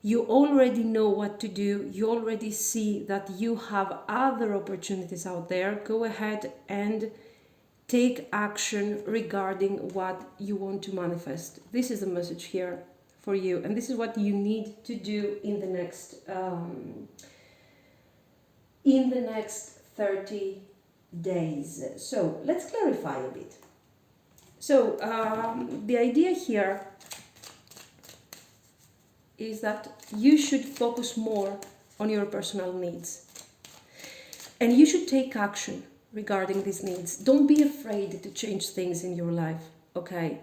You already know what to do. You already see that you have other opportunities out there. Go ahead and take action regarding what you want to manifest. This is the message here for you, and this is what you need to do in the next 30 days. So let's clarify a bit. So the idea here is that you should focus more on your personal needs. And you should take action regarding these needs. Don't be afraid to change things in your life, okay?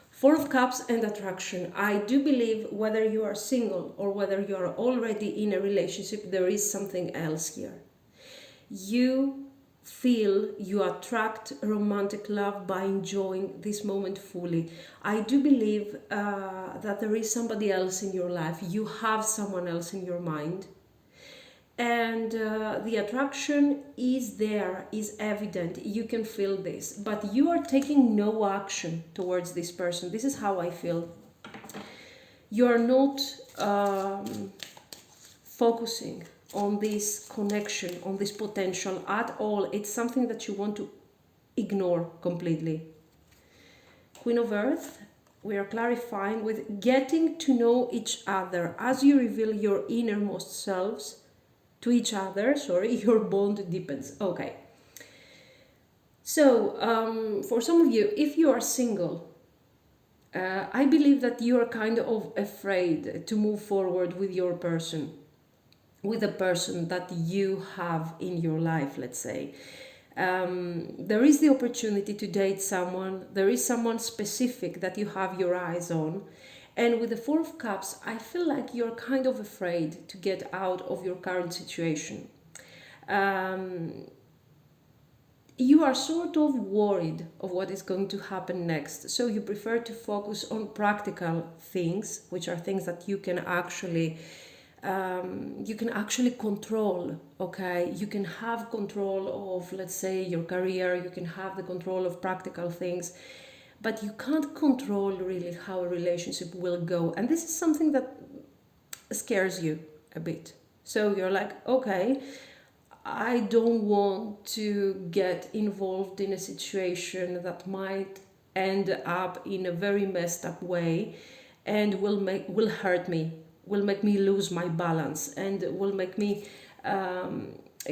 Four of Cups and attraction. I do believe whether you are single or whether you are already in a relationship, there is something else here. You feel you attract romantic love by enjoying this moment fully. I do believe that there is somebody else in your life. You have someone else in your mind. And the attraction is there, is evident. You can feel this. But you are taking no action towards this person. This is how I feel. You are not focusing on this connection, on this potential at all. It's something that you want to ignore completely. Queen of Earth, we are clarifying with getting to know each other. As you reveal your innermost selves to each other, your bond deepens. Okay. So, for some of you, if you are single, I believe that you are kind of afraid to move forward with your person, with a person that you have in your life, let's say. There is the opportunity to date someone. There is someone specific that you have your eyes on. And with the Four of Cups, I feel like you're kind of afraid to get out of your current situation. You are sort of worried of what is going to happen next. So you prefer to focus on practical things, which are things that you can actually control, okay? You can have control of, let's say, your career. You can have the control of practical things. But you can't control really how a relationship will go. And this is something that scares you a bit. So you're like, okay, I don't want to get involved in a situation that might end up in a very messed up way and will hurt me, will make me lose my balance, and will make me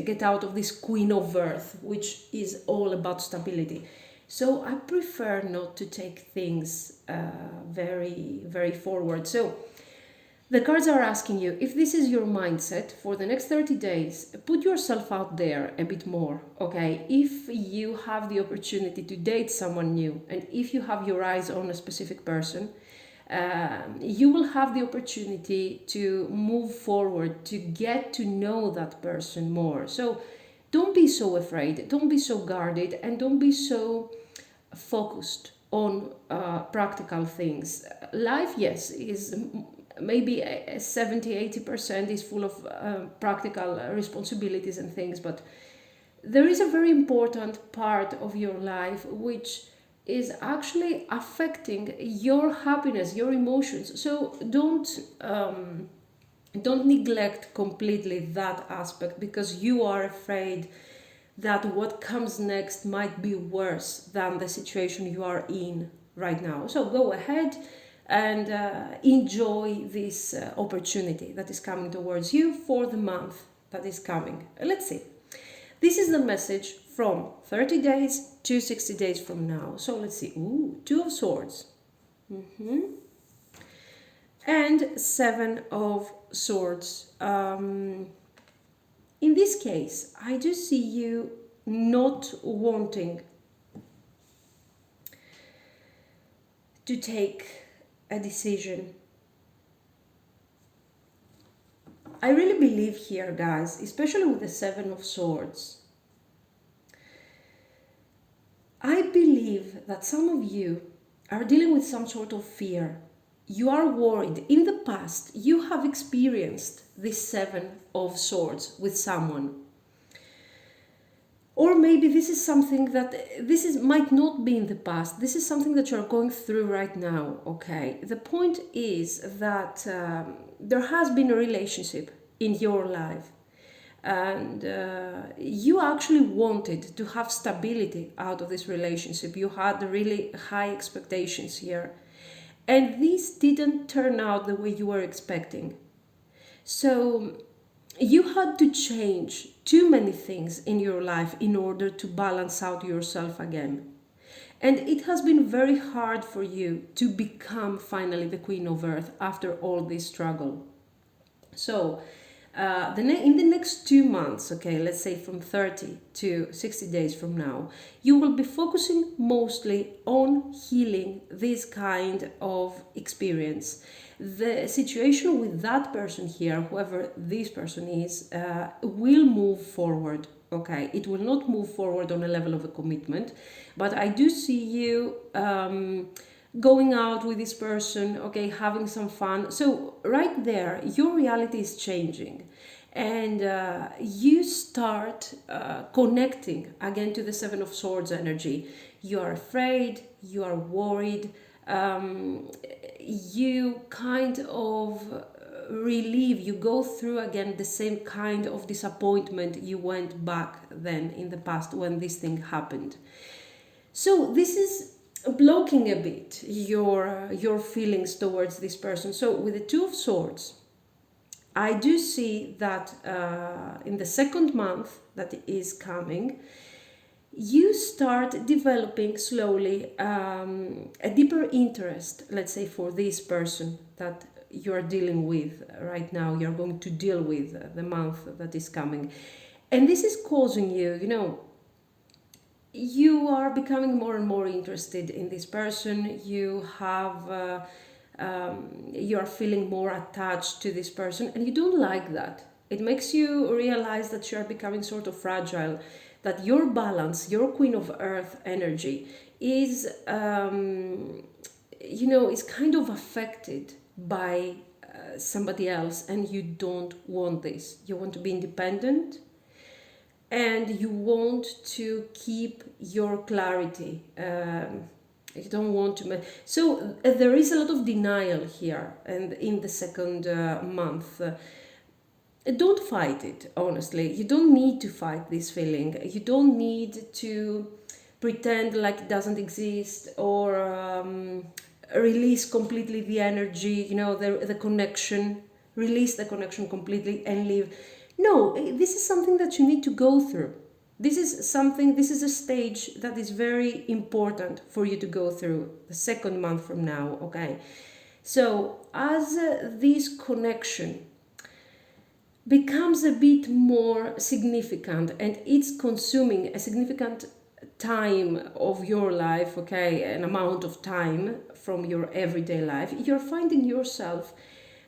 get out of this Queen of Earth, which is all about stability. So I prefer not to take things very, very forward. So the cards are asking you, if this is your mindset for the next 30 days, put yourself out there a bit more, okay? If you have the opportunity to date someone new, and if you have your eyes on a specific person, you will have the opportunity to move forward, to get to know that person more. So don't be so afraid, don't be so guarded, and don't be so focused on practical things. Life, yes, is maybe 70-80% is full of practical responsibilities and things, but there is a very important part of your life which is actually affecting your happiness, your emotions. So don't neglect completely that aspect, because you are afraid that what comes next might be worse than the situation you are in right now. So go ahead and enjoy this opportunity that is coming towards you for the month that is coming. Let's see. This is the message from 30 days to 60 days from now. So let's see. Ooh, Two of Swords. And Seven of Swords. In this case, I do see you not wanting to take a decision. I really believe here, guys, especially with the Seven of Swords, I believe that some of you are dealing with some sort of fear. You are worried. In the past, you have experienced this Seven of Swords with someone. Or maybe this is something that might not be in the past. This is something that you're going through right now, okay? The point is that there has been a relationship in your life, and you actually wanted to have stability out of this relationship. You had really high expectations here, and this didn't turn out the way you were expecting. So you had to change too many things in your life in order to balance out yourself again. And it has been very hard for you to become finally the Queen of Earth after all this struggle. So in the next 2 months, okay, let's say from 30 to 60 days from now, you will be focusing mostly on healing this kind of experience. The situation with that person here, whoever this person is, will move forward. Okay, it will not move forward on a level of a commitment, but I do see you going out with this person, okay, having some fun. So right there, your reality is changing, and you start connecting again to the Seven of Swords energy. You are afraid, you are worried, you kind of relieve, you go through again the same kind of disappointment you went back then in the past when this thing happened. So this is blocking a bit your feelings towards this person. So with the Two of Swords, I do see that in the second month that is coming, you start developing slowly a deeper interest, let's say, for this person that you're dealing with right now, you're going to deal with the month that is coming. And this is causing you, you are becoming more and more interested in this person. You have, you are feeling more attached to this person, and you don't like that. It makes you realize that you are becoming sort of fragile, that your balance, your Queen of Earth energy is, is kind of affected by somebody else, and you don't want this. You want to be independent, and you want to keep your clarity. You don't want to. So there is a lot of denial here, and in the second month. Don't fight it, honestly. You don't need to fight this feeling. You don't need to pretend like it doesn't exist, or release completely the energy, the connection, release the connection completely and leave. No, this is something that you need to go through. This is a stage that is very important for you to go through the second month from now, okay? So as this connection becomes a bit more significant, and it's consuming a significant time of your life, okay, an amount of time from your everyday life, you're finding yourself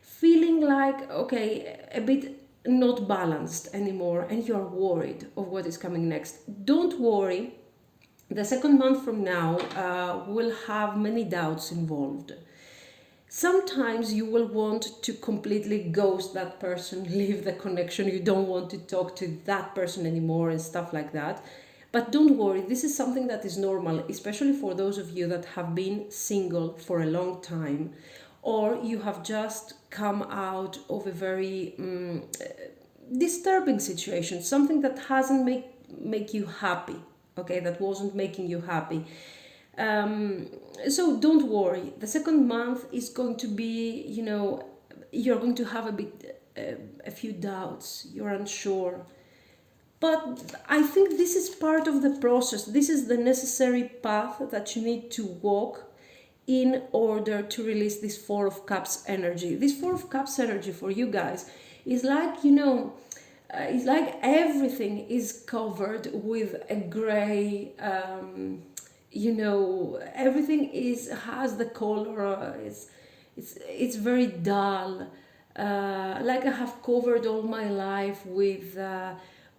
feeling like, okay, a bit not balanced anymore, and you're worried of what is coming next. Don't worry, the second month from now will have many doubts involved. Sometimes you will want to completely ghost that person, leave the connection, you don't want to talk to that person anymore and stuff like that. But don't worry, this is something that is normal, especially for those of you that have been single for a long time, or you have just come out of a very disturbing situation, something that hasn't make you happy, okay, that wasn't making you happy. So don't worry, the second month is going to be, you're going to have a few doubts, you're unsure. But I think this is part of the process. This is the necessary path that you need to walk in order to release this Four of Cups energy. This Four of Cups energy for you guys is like, it's like everything is covered with a gray, everything has the color, it's very dull. like I have covered all my life with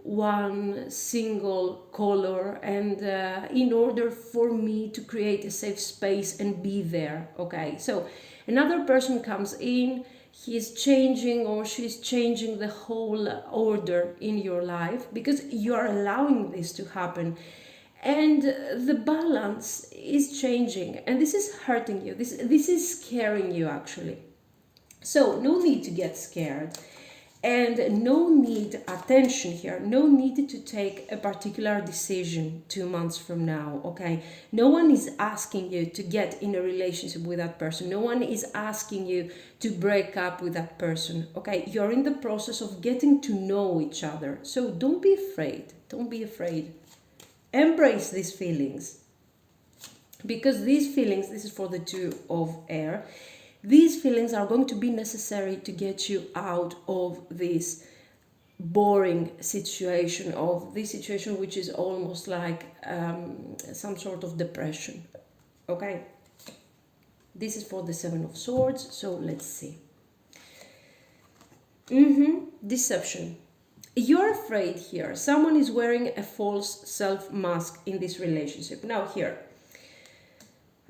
one single color, and in order for me to create a safe space and be there. Okay, so another person comes in, he's changing or she's changing the whole order in your life because you are allowing this to happen, and the balance is changing, and this is hurting you, this is scaring you actually. So no need to get scared, and no need, attention here, no need to take a particular decision 2 months from now. Okay, no one is asking you to get in a relationship with that person, no one is asking you to break up with that person. Okay, you're in the process of getting to know each other, so don't be afraid, don't be afraid. Embrace these feelings, because these feelings, this is for the two of air, these feelings are going to be necessary to get you out of this boring situation, of this situation which is almost like some sort of depression. Okay, this is for the Seven of Swords, so let's see. Deception. You're afraid here. Someone is wearing a false self mask in this relationship. Now here,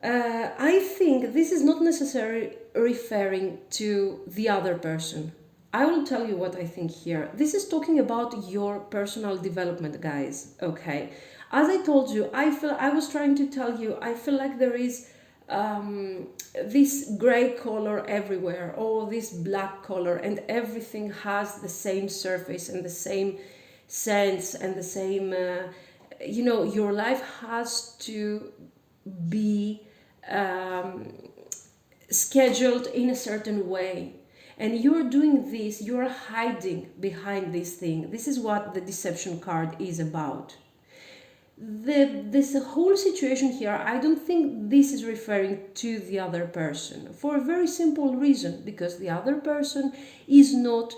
I think this is not necessarily referring to the other person. I will tell you what I think here. This is talking about your personal development, guys. Okay. As I told you, I was trying to tell you, I feel like there is this gray color everywhere, or this black color, and everything has the same surface and the same sense and the same, your life has to be scheduled in a certain way, and you're doing this, you're hiding behind this thing. This is what the deception card is about. This whole situation here, I don't think this is referring to the other person, for a very simple reason, because the other person is not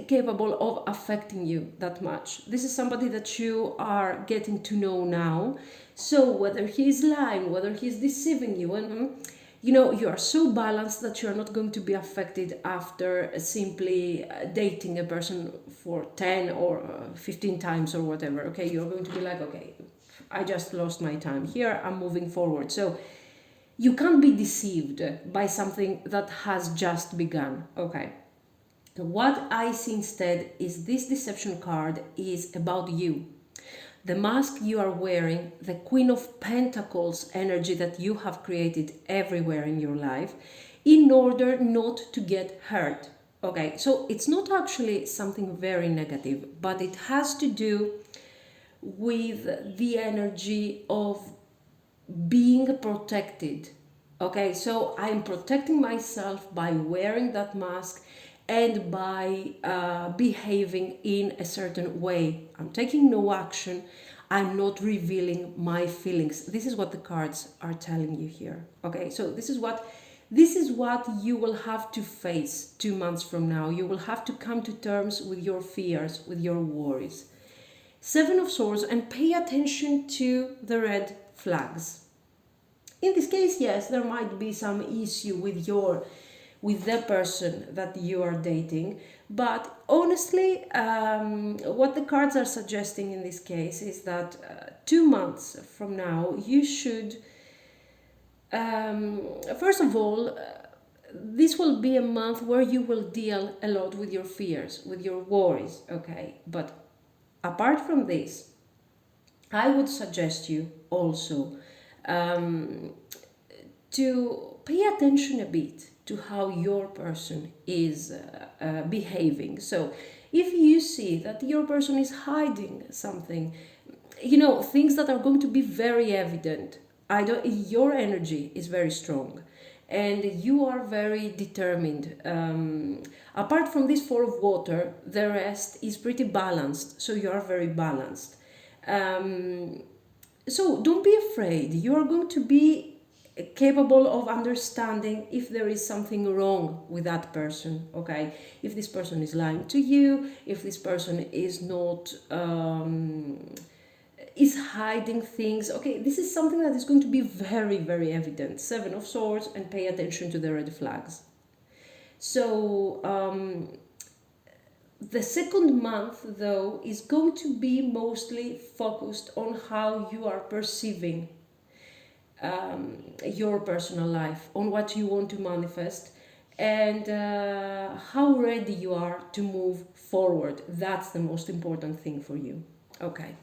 capable of affecting you that much. This is somebody that you are getting to know now. So whether he's lying, whether he's deceiving you, and you are so balanced that you're not going to be affected after simply dating a person for 10 or 15 times or whatever. Okay, you're going to be like, okay, I just lost my time here, I'm moving forward. So you can't be deceived by something that has just begun. Okay, what I see instead is this deception card is about you. The mask you are wearing, the Queen of Pentacles energy that you have created everywhere in your life in order not to get hurt. Okay, so it's not actually something very negative, but it has to do with the energy of being protected. Okay, so I'm protecting myself by wearing that mask and by behaving in a certain way. I'm taking no action. I'm not revealing my feelings. This is what the cards are telling you here. Okay, so this is what you will have to face 2 months from now. You will have to come to terms with your fears, with your worries. Seven of Swords, and pay attention to the red flags. In this case, yes, there might be some issue with the person that you are dating, but honestly, what the cards are suggesting in this case is that 2 months from now you should first of all, this will be a month where you will deal a lot with your fears, with your worries. Okay, but apart from this, I would suggest you also to pay attention a bit to how your person is behaving. So if you see that your person is hiding something, things that are going to be very evident, your energy is very strong and you are very determined. Apart from this Four of Water, the rest is pretty balanced, so you are very balanced. So don't be afraid. You are going to be capable of understanding if there is something wrong with that person. Okay, if this person is lying to you, if this person is not is hiding things. Okay, this is something that is going to be very, very evident. Seven of Swords, and pay attention to the red flags. So the second month, though, is going to be mostly focused on how you are perceiving your personal life, on what you want to manifest, and how ready you are to move forward. That's the most important thing for you. Okay,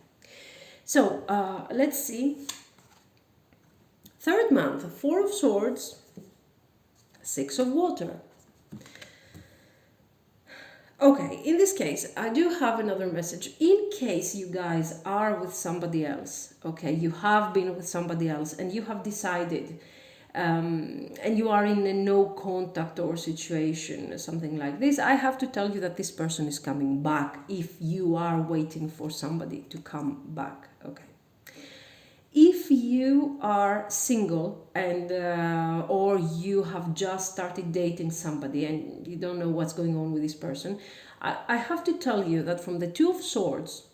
so let's see. Third month, Four of Swords, Six of Water. Okay, in this case, I do have another message. In case you guys are with somebody else, okay, you have been with somebody else and you have decided, and you are in a no contact or situation, something like this, I have to tell you that this person is coming back if you are waiting for somebody to come back, okay? If you are single and or you have just started dating somebody and you don't know what's going on with this person, I have to tell you that from the Two of Swords,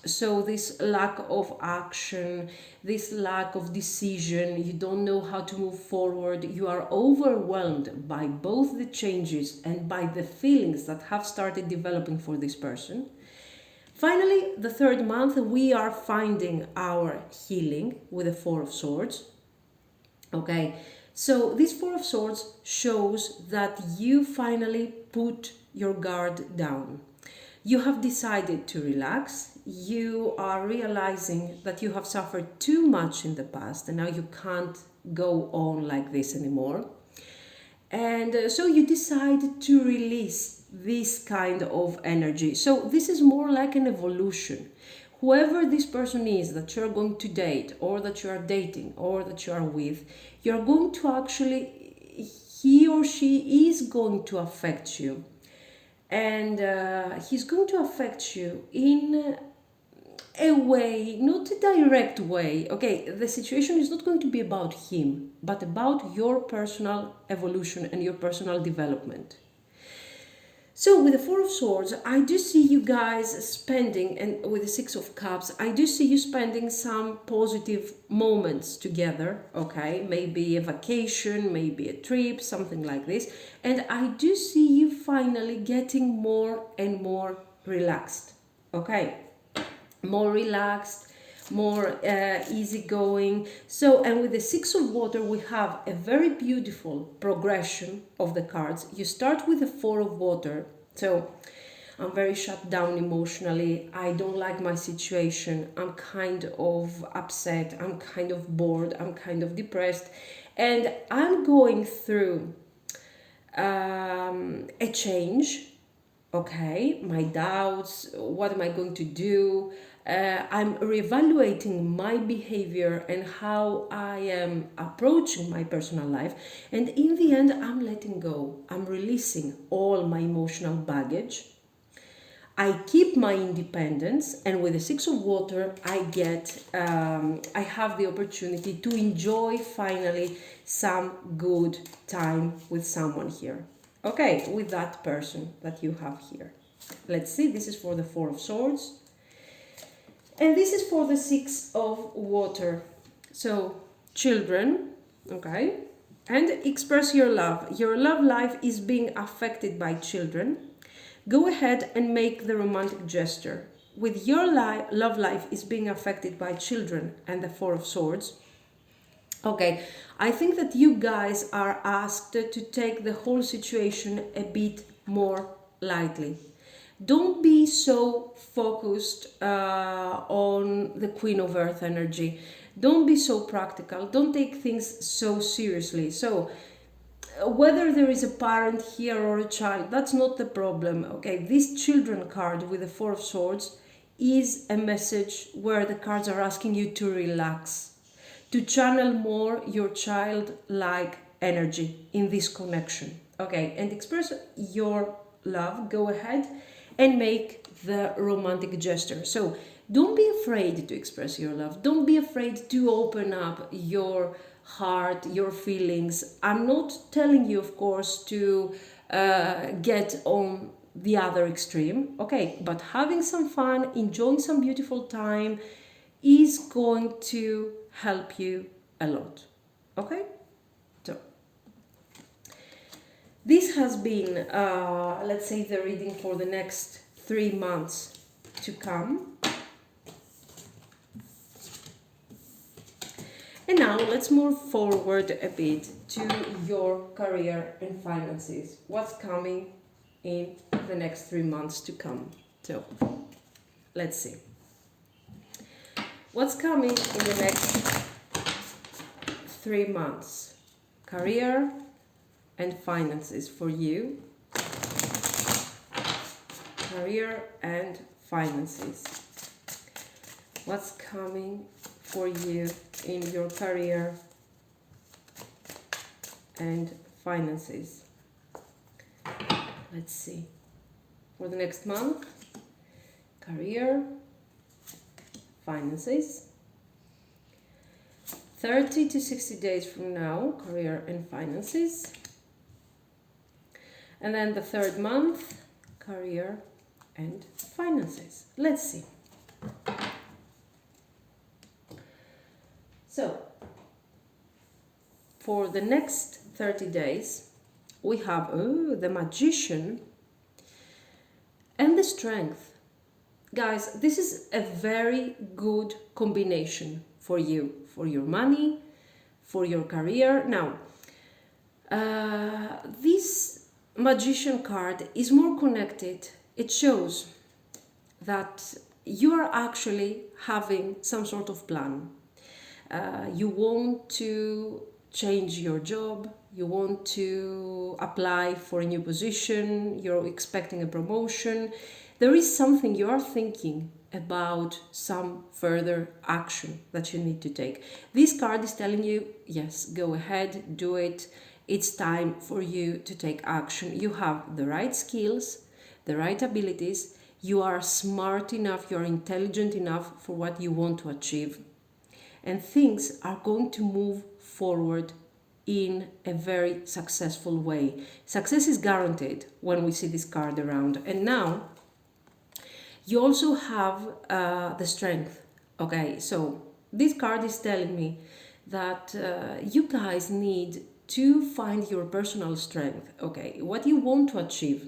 so this lack of action, this lack of decision, you don't know how to move forward, you are overwhelmed by both the changes and by the feelings that have started developing for this person. Finally, the third month, we are finding our healing with the Four of Swords. Okay, so this Four of Swords shows that you finally put your guard down. You have decided to relax. You are realizing that you have suffered too much in the past and now you can't go on like this anymore. And so you decide to release this kind of energy. So this is more like an evolution. Whoever this person is that you're going to date or that you are dating or that you are with, you're going to actually, he or she is going to affect you. And he's going to affect you in a way, not a direct way. Okay, the situation is not going to be about him, but about your personal evolution and your personal development. So with the Four of Swords, I do see you guys spending, and with the Six of Cups, I do see you spending some positive moments together, okay? Maybe a vacation, maybe a trip, something like this. And I do see you finally getting more and more relaxed, okay? More relaxed, more easygoing. So, and with the Six of Water, we have a very beautiful progression of the cards. You start with the Four of Water. So, I'm very shut down emotionally. I don't like my situation. I'm kind of upset. I'm kind of bored. I'm kind of depressed. And I'm going through a change. Okay, my doubts, what am I going to do? I'm reevaluating my behavior and how I am approaching my personal life. And in the end, I'm letting go. I'm releasing all my emotional baggage. I keep my independence, and with the Six of Water, I have the opportunity to enjoy finally some good time with someone here. Okay, with that person that you have here. Let's see, this is for the Four of Swords. And this is for the Six of Water. So, children, okay? And express your love. Your love life is being affected by children. Go ahead and make the romantic gesture. With your love life is being affected by children and the Four of Swords. Okay, I think that you guys are asked to take the whole situation a bit more lightly. Don't be so focused on the Queen of Earth energy. Don't be so practical. Don't take things so seriously. So, whether there is a parent here or a child, that's not the problem. Okay, this children card with the Four of Swords is a message where the cards are asking you to relax, to channel more your childlike energy in this connection. Okay, and express your love. Go ahead and make the romantic gesture. So don't be afraid to express your love. Don't be afraid to open up your heart, your feelings. I'm not telling you, of course, to get on the other extreme, okay, but having some fun, enjoying some beautiful time is going to help you a lot, okay? So This has been, let's say, the reading for the next 3 months to come. And now let's move forward a bit to your career and finances. What's coming in the next 3 months to come? So let's see. What's coming in the next 3 months? Career and finances for you. Career and finances. What's coming for you in your career and finances? Let's see. For the next month, career, finances. 30 to 60 days from now, career and finances. And then the third month, career and finances. Let's see. So, for the next 30 days, we have the Magician and the Strength. Guys, this is a very good combination for you, for your money, for your career. Now, this Magician card is more connected. It shows that you are actually having some sort of plan. You want to change your job, you want to apply for a new position, you're expecting a promotion. There is something you are thinking about, some further action that you need to take. This card is telling you, yes, go ahead, do it. It's time for you to take action. You have the right skills, the right abilities. You are smart enough, you're intelligent enough for what you want to achieve. And things are going to move forward in a very successful way. Success is guaranteed when we see this card around. And now, you also have the Strength. Okay, so this card is telling me that you guys need to find your personal strength. Okay, what you want to achieve.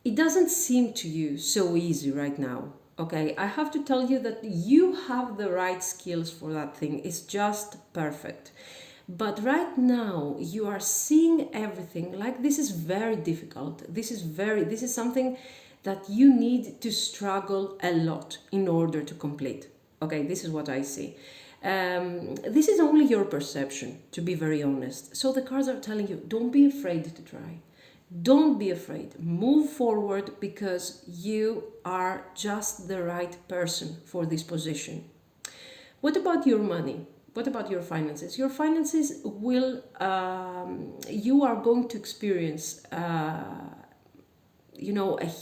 It doesn't seem to you so easy right now. Okay, I have to tell you that you have the right skills for that thing. It's just perfect. But right now you are seeing everything like this is very difficult. This is something that you need to struggle a lot in order to complete. Okay, this is what I see. This is only your perception, to be very honest. So the cards are telling you, don't be afraid to try. Don't be afraid. Move forward because you are just the right person for this position. What about your money? What about your finances? Your finances will, you are going to experience, a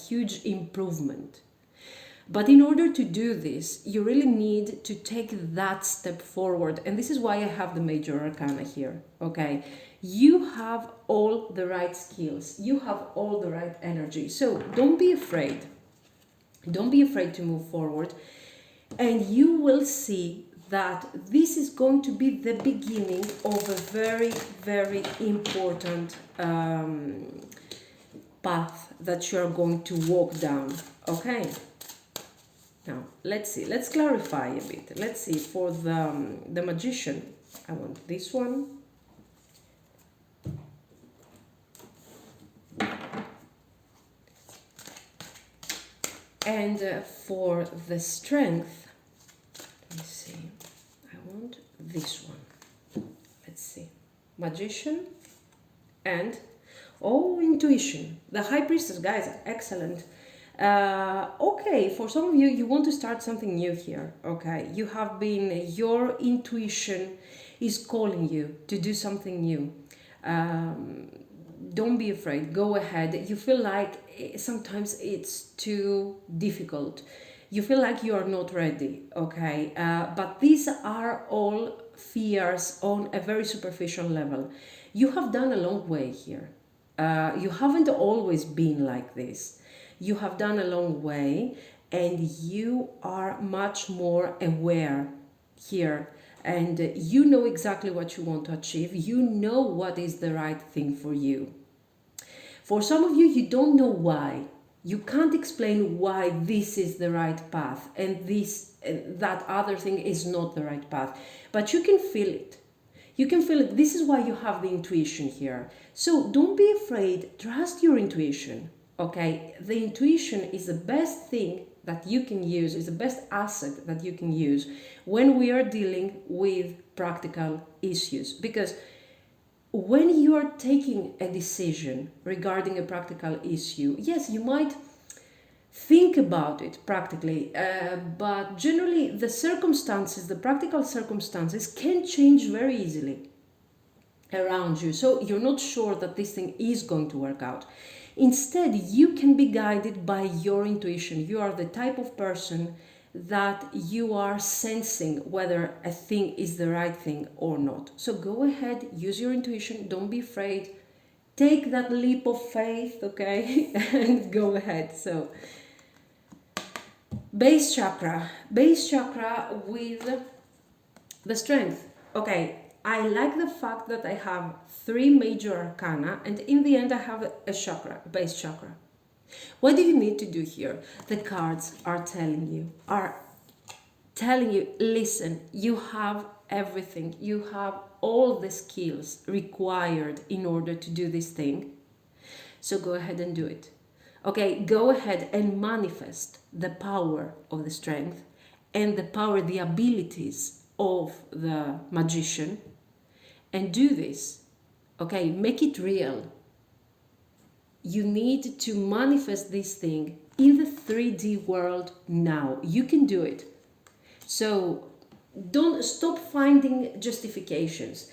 huge improvement. But in order to do this, you really need to take that step forward. And this is why I have the Major Arcana here, okay? You have all the right skills. You have all the right energy. So don't be afraid. Don't be afraid to move forward. And you will see that this is going to be the beginning of a very, very important path that you are going to walk down, okay? Now, let's see. Let's clarify a bit. Let's see. For the Magician, I want this one. And for the Strength, let me see. I want this one. Let's see. Magician and Intuition. The High Priestess, guys, excellent. Okay, for some of you, you want to start something new here. Okay, your intuition is calling you to do something new. Don't be afraid. Go ahead. You feel like sometimes it's too difficult. You feel like you are not ready. Okay, but these are all fears on a very superficial level. You have done a long way here. You haven't always been like this. You have done a long way and you are much more aware here, and you know exactly what you want to achieve. You know what is the right thing for you. For some of you, you don't know why. You can't explain why this is the right path and that other thing is not the right path. But you can feel it. You can feel it. This is why you have the intuition here. So don't be afraid. Trust your intuition. Okay? The intuition is the best thing that you can use, is the best asset that you can use when we are dealing with practical issues. Because when you are taking a decision regarding a practical issue, yes, you might think about it practically, but generally the practical circumstances can change very easily around you. So you're not sure that this thing is going to work out. Instead, you can be guided by your intuition. You are the type of person that you are sensing whether a thing is the right thing or not. So go ahead, use your intuition, don't be afraid. Take that leap of faith, okay? And go ahead. So, base chakra with the strength. Okay, I like the fact that I have 3 major arcana and in the end I have a chakra, base chakra. What do you need to do here? The cards are telling you, listen, you have everything. You have all the skills required in order to do this thing. So go ahead and do it. Okay, go ahead and manifest the power of the strength and the abilities of the magician. And do this. Okay, make it real. You need to manifest this thing in the 3D world now. You can do it. So don't stop finding justifications.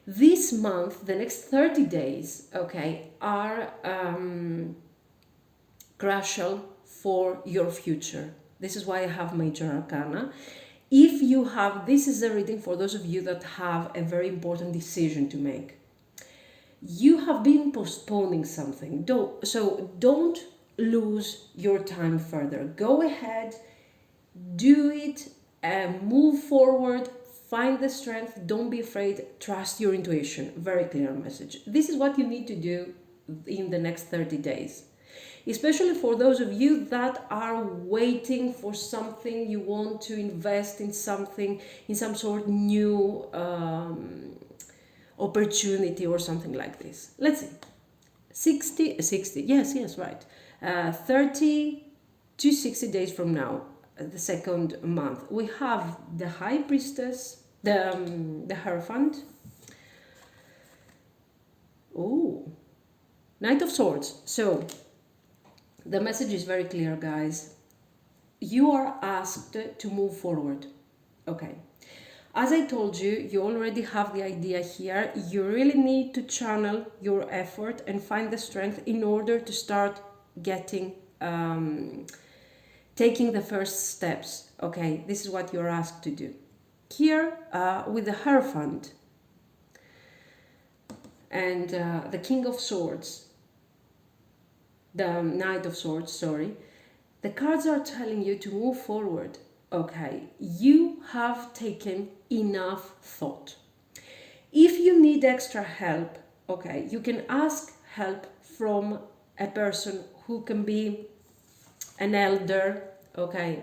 This month, the next 30 days, okay, are crucial for your future. This is why I have major arcana. If you have, this is a reading for those of you that have a very important decision to make. You have been postponing something, so don't lose your time further. Go ahead, do it, move forward, find the strength, don't be afraid, trust your intuition. Very clear message. This is what you need to do in the next 30 days. Especially for those of you that are waiting for something, you want to invest in something, in some sort of new opportunity or something like this. Let's see. 60, yes, right. 30 to 60 days from now, the second month, we have the High Priestess, the Hierophant. Oh, Knight of Swords. So, the message is very clear, guys. You are asked to move forward. Okay. As I told you, you already have the idea here. You really need to channel your effort and find the strength in order to start getting, taking the first steps. Okay, this is what you're asked to do. Here, with the Hierophant and the King of Swords, the Knight of Swords, sorry, the cards are telling you to move forward. Okay, you have taken enough thought. If you need extra help, okay, you can ask help from a person who can be an elder, okay,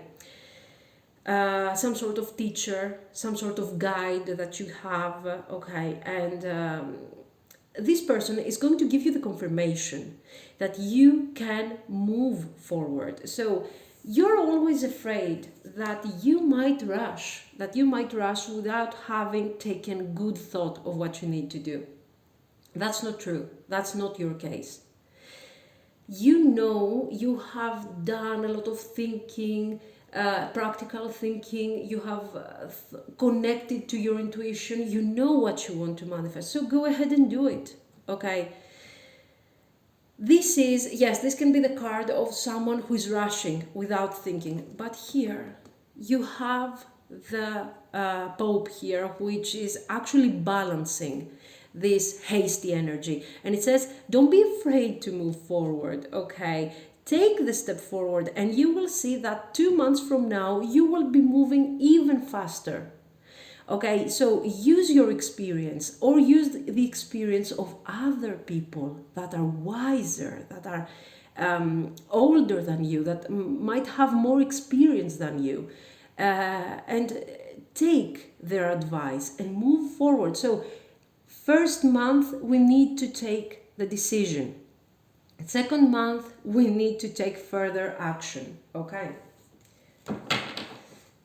some sort of teacher, some sort of guide that you have, okay, and this person is going to give you the confirmation that you can move forward. So you're always afraid that you might rush without having taken good thought of what you need to do. That's not true. That's not your case. You know, you have done a lot of thinking, practical thinking, you have connected to your intuition, you know what you want to manifest. So go ahead and do it, okay? This is, yes, this can be the card of someone who is rushing without thinking. But here, you have the Pope here, which is actually balancing this hasty energy. And it says, don't be afraid to move forward, okay? Take the step forward and you will see that 2 months from now, you will be moving even faster. Okay, so use your experience or use the experience of other people that are wiser, that are older than you, that might have more experience than you, and take their advice and move forward. So, first month, we need to take the decision. Second month, we need to take further action. Okay.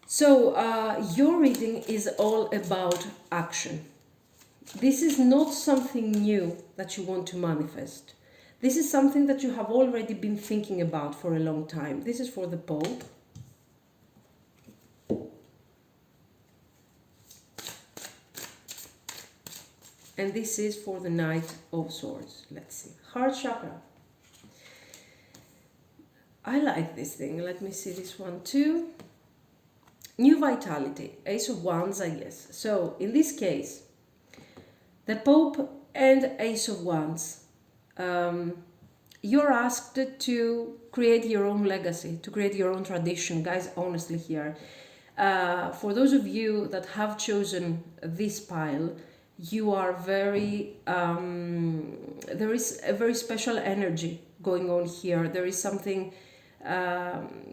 So, your reading is all about action. This is not something new that you want to manifest. This is something that you have already been thinking about for a long time. This is for the Pope. And this is for the Knight of Swords. Let's see. Heart chakra. I like this thing. Let me see this one too. New vitality. Ace of Wands, I guess. So, in this case, the Pope and Ace of Wands, you're asked to create your own legacy, to create your own tradition. Guys, honestly here, for those of you that have chosen this pile, you are very, there is a very special energy going on here. There is something,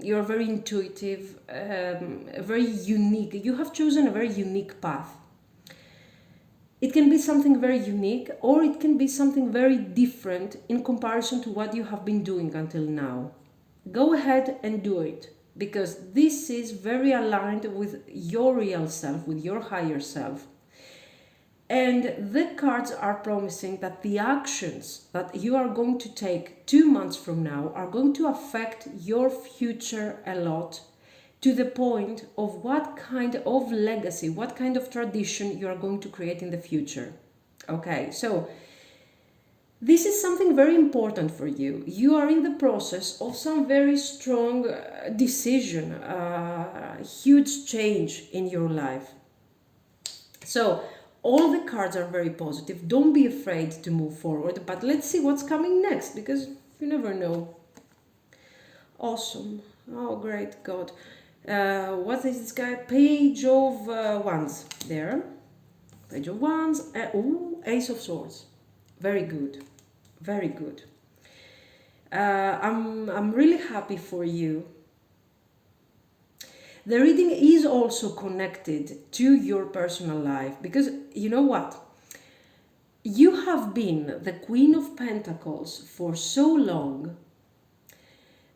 you're very intuitive, very unique. You have chosen a very unique path. It can be something very unique, or it can be something very different in comparison to what you have been doing until now. Go ahead and do it, because this is very aligned with your real self, with your higher self. And the cards are promising that the actions that you are going to take 2 months from now are going to affect your future a lot, to the point of what kind of legacy, what kind of tradition you are going to create in the future. Okay, so this is something very important for you. You are in the process of some very strong decision, huge change in your life. So all the cards are very positive. Don't be afraid to move forward, but let's see what's coming next, because you never know. Awesome. Oh, great God. What is this guy? Page of Wands. There. Page of Wands. Ooh, Ace of Swords. Very good. Very good. I'm really happy for you. The reading is also connected to your personal life, because you know what? You have been the Queen of Pentacles for so long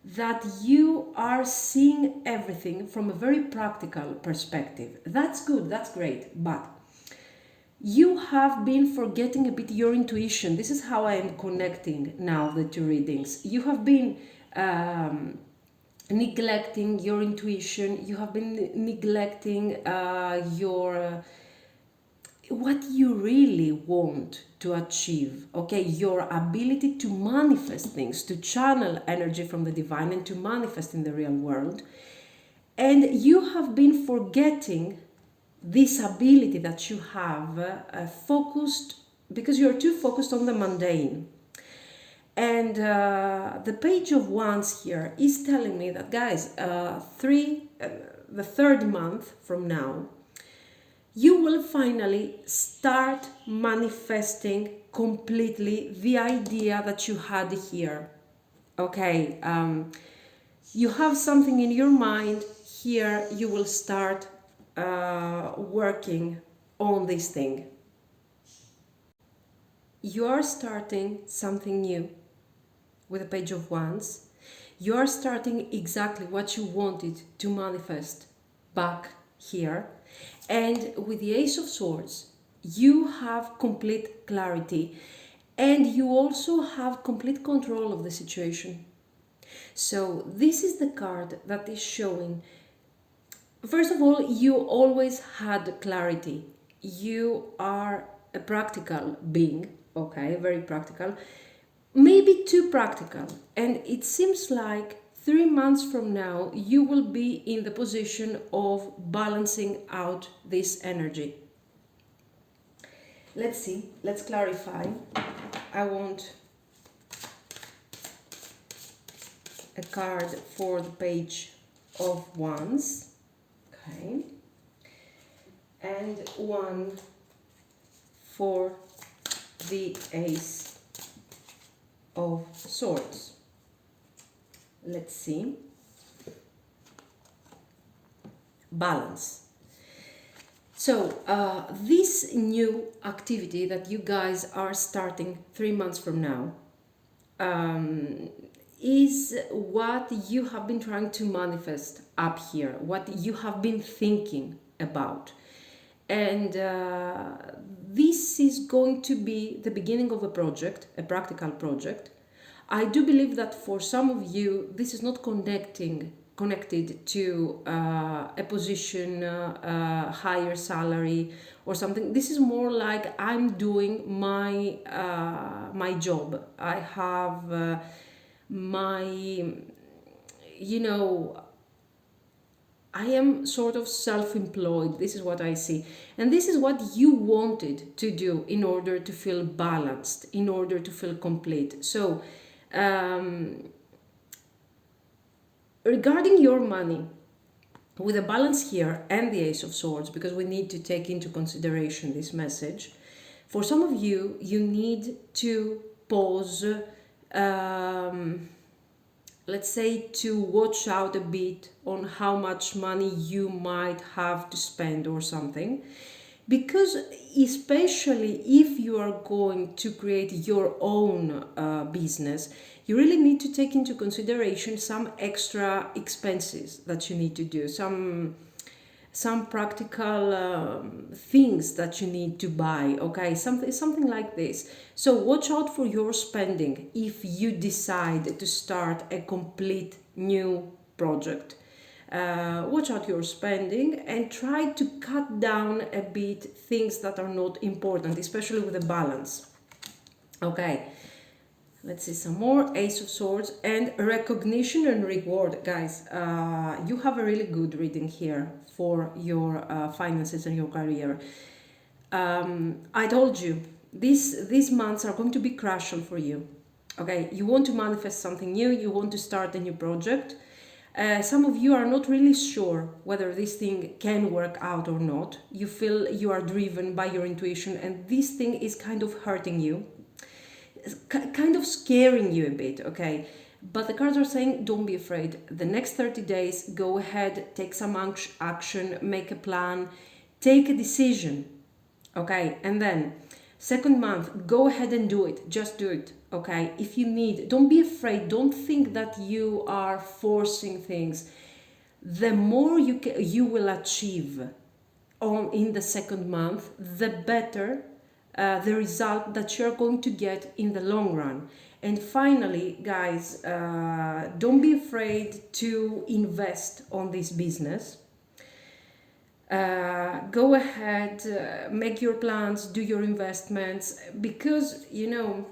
that you are seeing everything from a very practical perspective. That's good, that's great, but you have been forgetting a bit your intuition. This is how I am connecting now the two readings. You have been neglecting your intuition. You have been neglecting your what you really want to achieve, okay? Your ability to manifest things, to channel energy from the divine and to manifest in the real world. And you have been forgetting this ability that you have, focused, because you're too focused on the mundane. And the Page of Wands here is telling me that, guys, the third month from now, you will finally start manifesting completely the idea that you had here. Okay, you have something in your mind here, you will start working on this thing. You are starting something new with the Page of Wands. You are starting exactly what you wanted to manifest back here. And with the Ace of Swords, you have complete clarity, and you also have complete control of the situation. So this is the card that is showing, first of all, you always had clarity. You are a practical being, okay, very practical, maybe too practical. And it seems like 3 months from now, you will be in the position of balancing out this energy. Let's see, let's clarify. I want a card for the Page of Wands. Okay. and one for the Ace of Swords. Let's see. Balance. So this new activity that you guys are starting 3 months from now is what you have been trying to manifest up here, what you have been thinking about. And this is going to be the beginning of a project, a practical project. I do believe that for some of you, this is not connected to a position, higher salary or something. This is more like I'm doing my my job. I have my, you know, I am sort of self-employed. This is what I see. And this is what you wanted to do in order to feel balanced, in order to feel complete. So, regarding your money, with a balance here and the Ace of Swords, because we need to take into consideration this message, for some of you, you need to pause, let's say, to watch out a bit on how much money you might have to spend or something. Because especially if you are going to create your own business, you really need to take into consideration some extra expenses that you need to do, some practical things that you need to buy, okay, something like this. So watch out for your spending if you decide to start a complete new project. Watch out your spending and try to cut down a bit things that are not important, especially with the balance. Okay, let's see some more. Ace of Swords and recognition and reward. Guys, you have a really good reading here for your finances and your career. I told you, these months are going to be crucial for you. Okay, you want to manifest something new, you want to start a new project. Some of you are not really sure whether this thing can work out or not. You feel you are driven by your intuition and this thing is kind of hurting you, kind of scaring you a bit, okay? But the cards are saying, don't be afraid. The next 30 days, go ahead, take some action, make a plan, take a decision, okay? And then second month, go ahead and do it. Just do it, okay? If you need, don't be afraid. Don't think that you are forcing things. The more you will achieve in the second month, the better the result that you're going to get in the long run. And finally, guys, don't be afraid to invest on this business. Go ahead, make your plans, do your investments, because you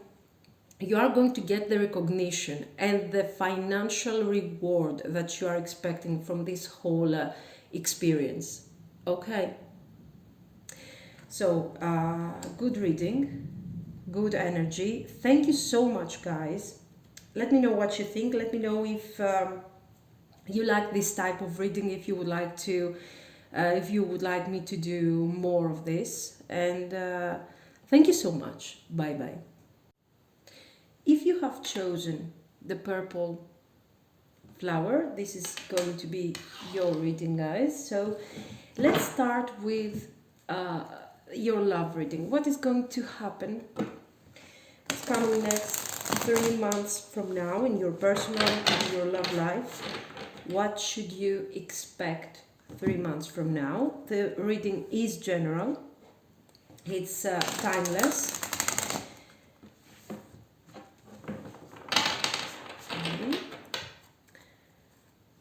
are going to get the recognition and the financial reward that you are expecting from this whole experience. Okay, so good reading, good energy. Thank you so much, guys. Let me know what you think. Let me know if you like this type of reading, if you would like to if you would like me to do more of this. And thank you so much. Bye bye. If you have chosen the purple flower, this is going to be your reading, guys. So let's start with your love reading. What is going to happen? It's coming next 3 months from now in your personal and your love life. What should you expect 3 months from now? The reading is general. It's timeless.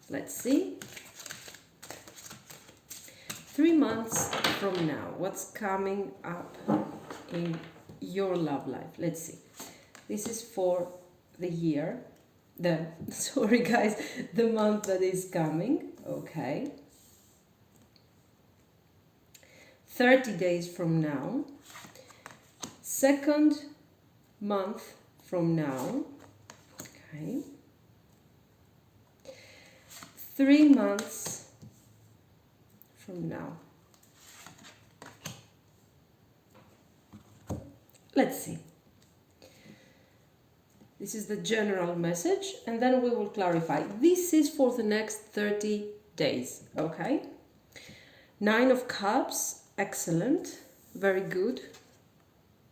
Let's see. 3 months from now, what's coming up in your love life? Let's see. This is for the year. Sorry guys, the month that is coming. Okay. 30 days from now. Second month from now. Okay. 3 months from now. Let's see. This is the general message, and then we will clarify. This is for the next 30 days, okay? Nine of Cups, excellent, very good.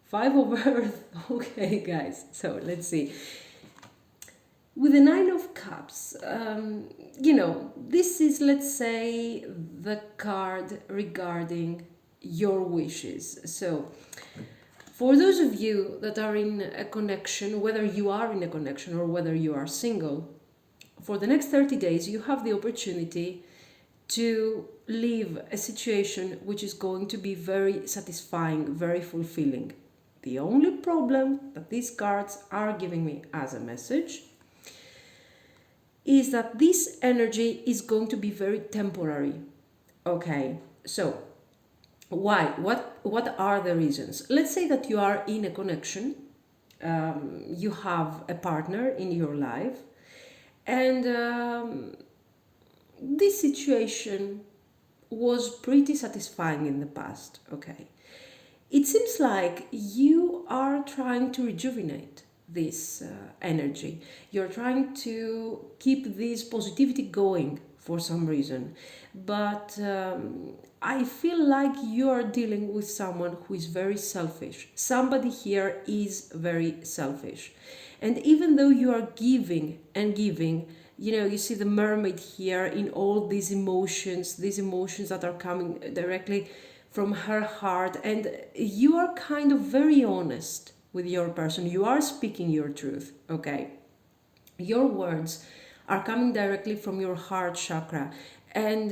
Five of Earth, okay, guys, so let's see. With the Nine of Cups, this is, let's say, the card regarding your wishes. So, for those of you that are in a connection, whether you are in a connection or whether you are single, for the next 30 days, you have the opportunity to live a situation which is going to be very satisfying, very fulfilling. The only problem that these cards are giving me as a message is that this energy is going to be very temporary. Okay, so why? What are the reasons? Let's say that you are in a connection, you have a partner in your life, and this situation was pretty satisfying in the past. Okay, it seems like you are trying to rejuvenate this energy. You're trying to keep this positivity going for some reason, but I feel like you are dealing with someone who is very selfish. Somebody here is very selfish, and even though you are giving and giving, you see the mermaid here in all these emotions that are coming directly from her heart, and you are kind of very honest with your person. You are speaking your truth, okay? Your words are coming directly from your heart chakra, and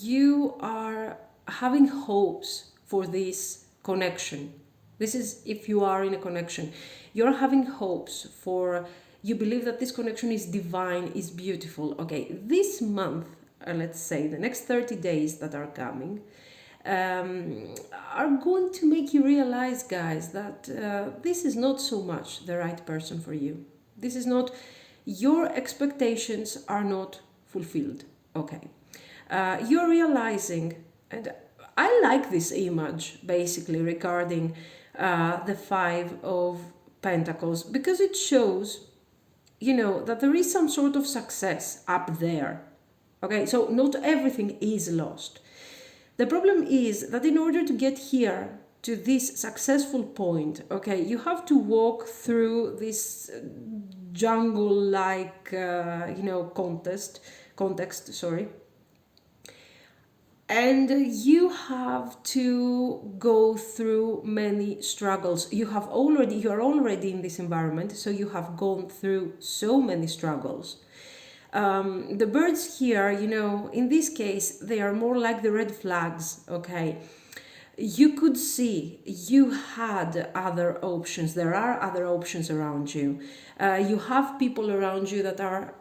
you are having hopes for this connection. This is if you are in a connection. You're having hopes for, you believe that this connection is divine, is beautiful. Okay, this month, let's say the next 30 days that are coming, are going to make you realize, guys, that this is not so much the right person for you. This is not, your expectations are not fulfilled. Okay, you're realizing, and I like this image basically regarding the Five of Pentacles, because it shows, that there is some sort of success up there. Okay, so not everything is lost. The problem is that in order to get here to this successful point, okay, you have to walk through this jungle-like, context, sorry. And you have to go through many struggles. You are already in this environment, so you have gone through so many struggles. The birds here, in this case, they are more like the red flags, okay? You could see you had other options. There are other options around you. You have people around you that are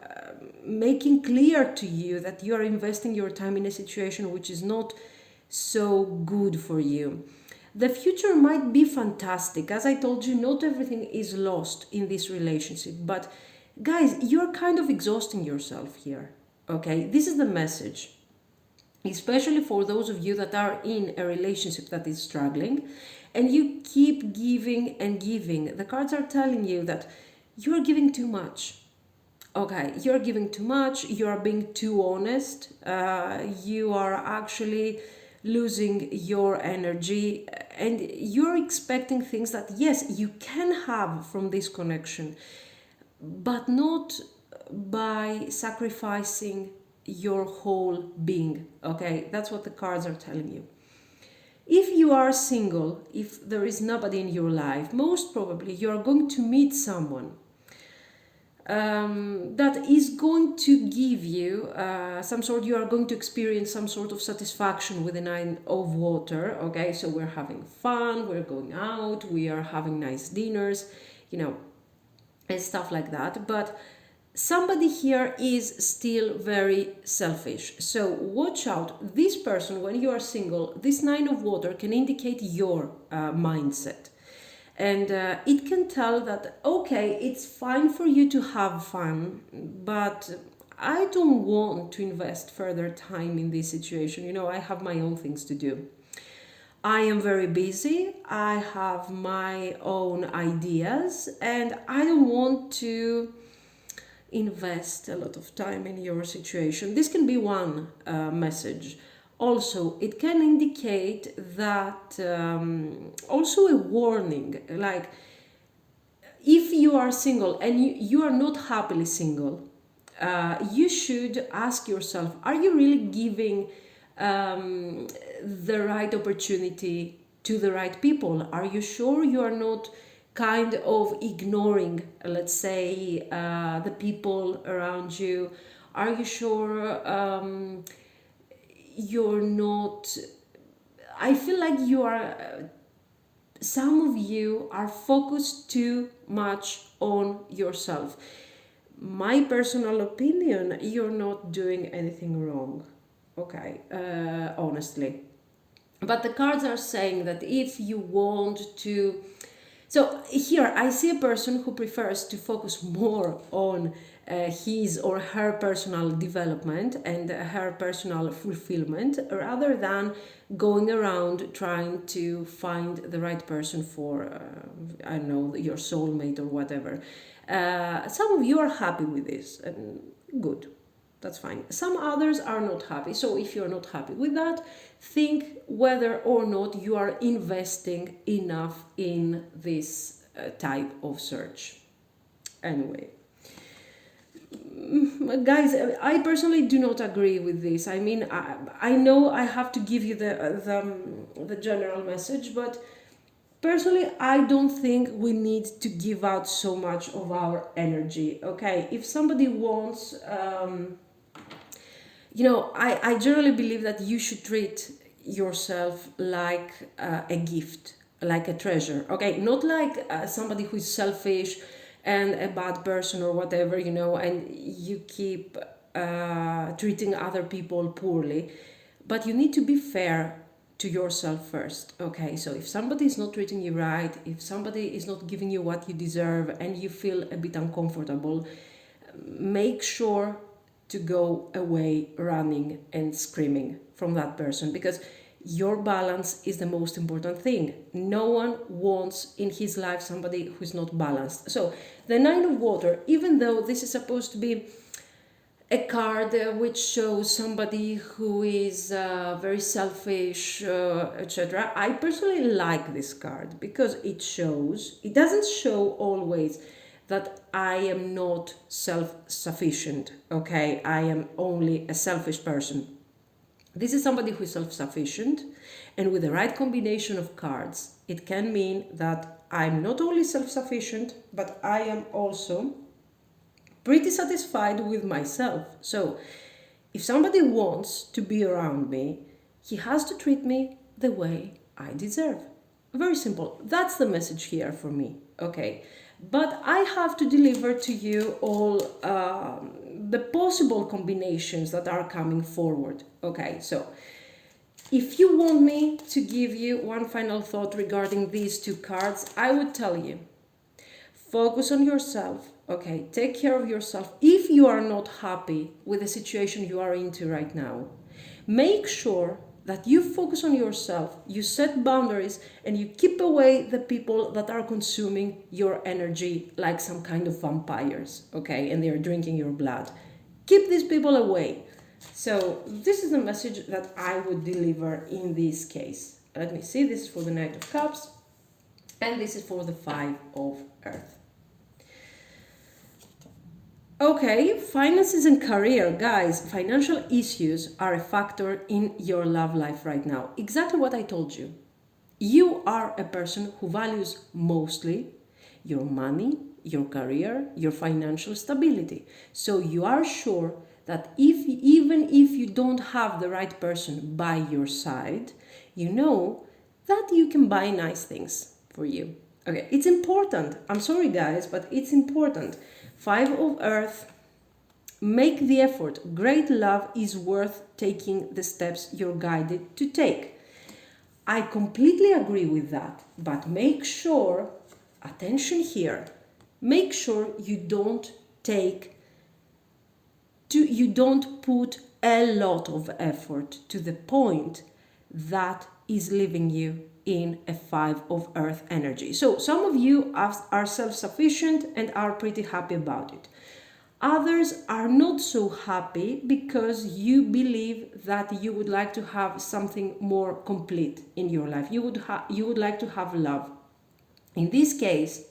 making clear to you that you are investing your time in a situation which is not so good for you. The future might be fantastic. As I told you, not everything is lost in this relationship, but guys, you're kind of exhausting yourself here, okay? This is the message, especially for those of you that are in a relationship that is struggling and you keep giving and giving. The cards are telling you that you are giving too much. Okay, you're giving too much, you are being too honest, you are actually losing your energy, and you're expecting things that, yes, you can have from this connection, but not by sacrificing your whole being. Okay, that's what the cards are telling you. If you are single, if there is nobody in your life, most probably you are going to meet someone that is going to give you you are going to experience some sort of satisfaction with the Nine of Water. Okay, so we're having fun, we're going out, we are having nice dinners, and stuff like that. But somebody here is still very selfish. So watch out. This person, when you are single, this Nine of Water can indicate your mindset. And it can tell that, okay, it's fine for you to have fun, but I don't want to invest further time in this situation. I have my own things to do. I am very busy. I have my own ideas and I don't want to invest a lot of time in your situation. This can be one message. Also, it can indicate that also a warning, like if you are single and you are not happily single, you should ask yourself, are you really giving the right opportunity to the right people? Are you sure you are not kind of ignoring, let's say, the people around you? Are you sure you're not? I feel like you are. Some of you are focused too much on yourself. My personal opinion, you're not doing anything wrong. Okay, honestly. But the cards are saying that if you want to, so here I see a person who prefers to focus more on his or her personal development and her personal fulfillment rather than going around trying to find the right person for, I don't know, your soulmate or whatever. Some of you are happy with this, and good, that's fine. Some others are not happy. So if you're not happy with that, think whether or not you are investing enough in this type of search. Anyway, guys, I personally do not agree with this. I mean, I know I have to give you the general message, but personally, I don't think we need to give out so much of our energy. Okay, if somebody wants, I generally believe that you should treat yourself like a gift, like a treasure. Okay, not like somebody who is selfish and a bad person or whatever, and you keep treating other people poorly. But you need to be fair to yourself first. Okay, so if somebody is not treating you right, if somebody is not giving you what you deserve and you feel a bit uncomfortable, make sure to go away running and screaming from that person, because your balance is the most important thing. No one wants in his life somebody who's not balanced. So the Nine of Water, even though this is supposed to be a card which shows somebody who is very selfish, etc., I personally like this card because it doesn't show always that I am not self-sufficient, okay? I am only a selfish person. This is somebody who is self-sufficient, and with the right combination of cards, it can mean that I'm not only self-sufficient, but I am also pretty satisfied with myself. So if somebody wants to be around me, he has to treat me the way I deserve. Very simple. That's the message here for me, okay? But I have to deliver to you all the possible combinations that are coming forward. Okay, so if you want me to give you one final thought regarding these two cards, I would tell you, focus on yourself, okay? Take care of yourself. If you are not happy with the situation you are into right now, make sure that you focus on yourself, you set boundaries, and you keep away the people that are consuming your energy like some kind of vampires, okay? And they are drinking your blood. Keep these people away. So this is the message that I would deliver in this case. Let me see, this is for the Knight of Cups, and this is for the Five of Earth. Okay, finances and career. Guys, financial issues are a factor in your love life right now. Exactly what I told you. You are a person who values mostly your money, your career, your financial stability. So you are sure that even if you don't have the right person by your side, you know that you can buy nice things for you. Okay, it's important. I'm sorry guys, but it's important. Five of Earth, make the effort. Great love is worth taking the steps you're guided to take. I completely agree with that, but make sure, attention here, make sure you don't put a lot of effort to the point that is leaving you in a 5 of earth energy. So some of you are self-sufficient and are pretty happy about it. Others are not so happy because you believe that you would like to have something more complete in your life. You would like to have love. In this case,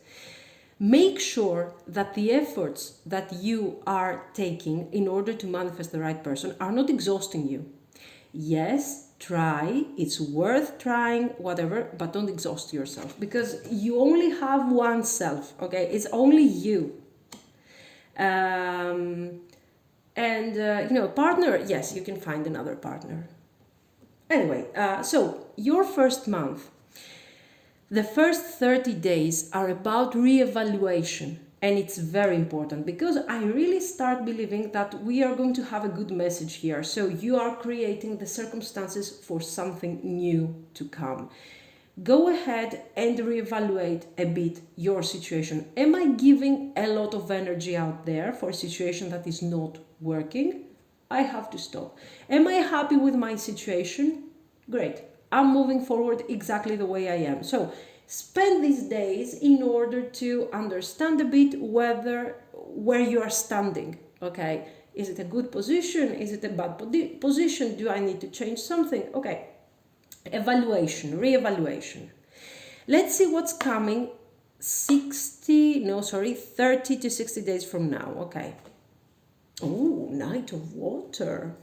make sure that the efforts that you are taking in order to manifest the right person are not exhausting you. Yes, try, it's worth trying, whatever, but don't exhaust yourself, because you only have one self, okay? It's only you. Partner, yes, you can find another partner. Anyway, so your first month, the first 30 days are about reevaluation. And it's very important because I really start believing that we are going to have a good message here. So you are creating the circumstances for something new to come. Go ahead and reevaluate a bit your situation. Am I giving a lot of energy out there for a situation that is not working? I have to stop. Am I happy with my situation? Great. I'm moving forward exactly the way I am. So spend these days in order to understand a bit where you are standing. Okay, is it a good position? Is it a bad position? Do I need to change something? Okay, reevaluation. Let's see what's coming 30 to 60 days from now. Okay. Oh, Knight of Water.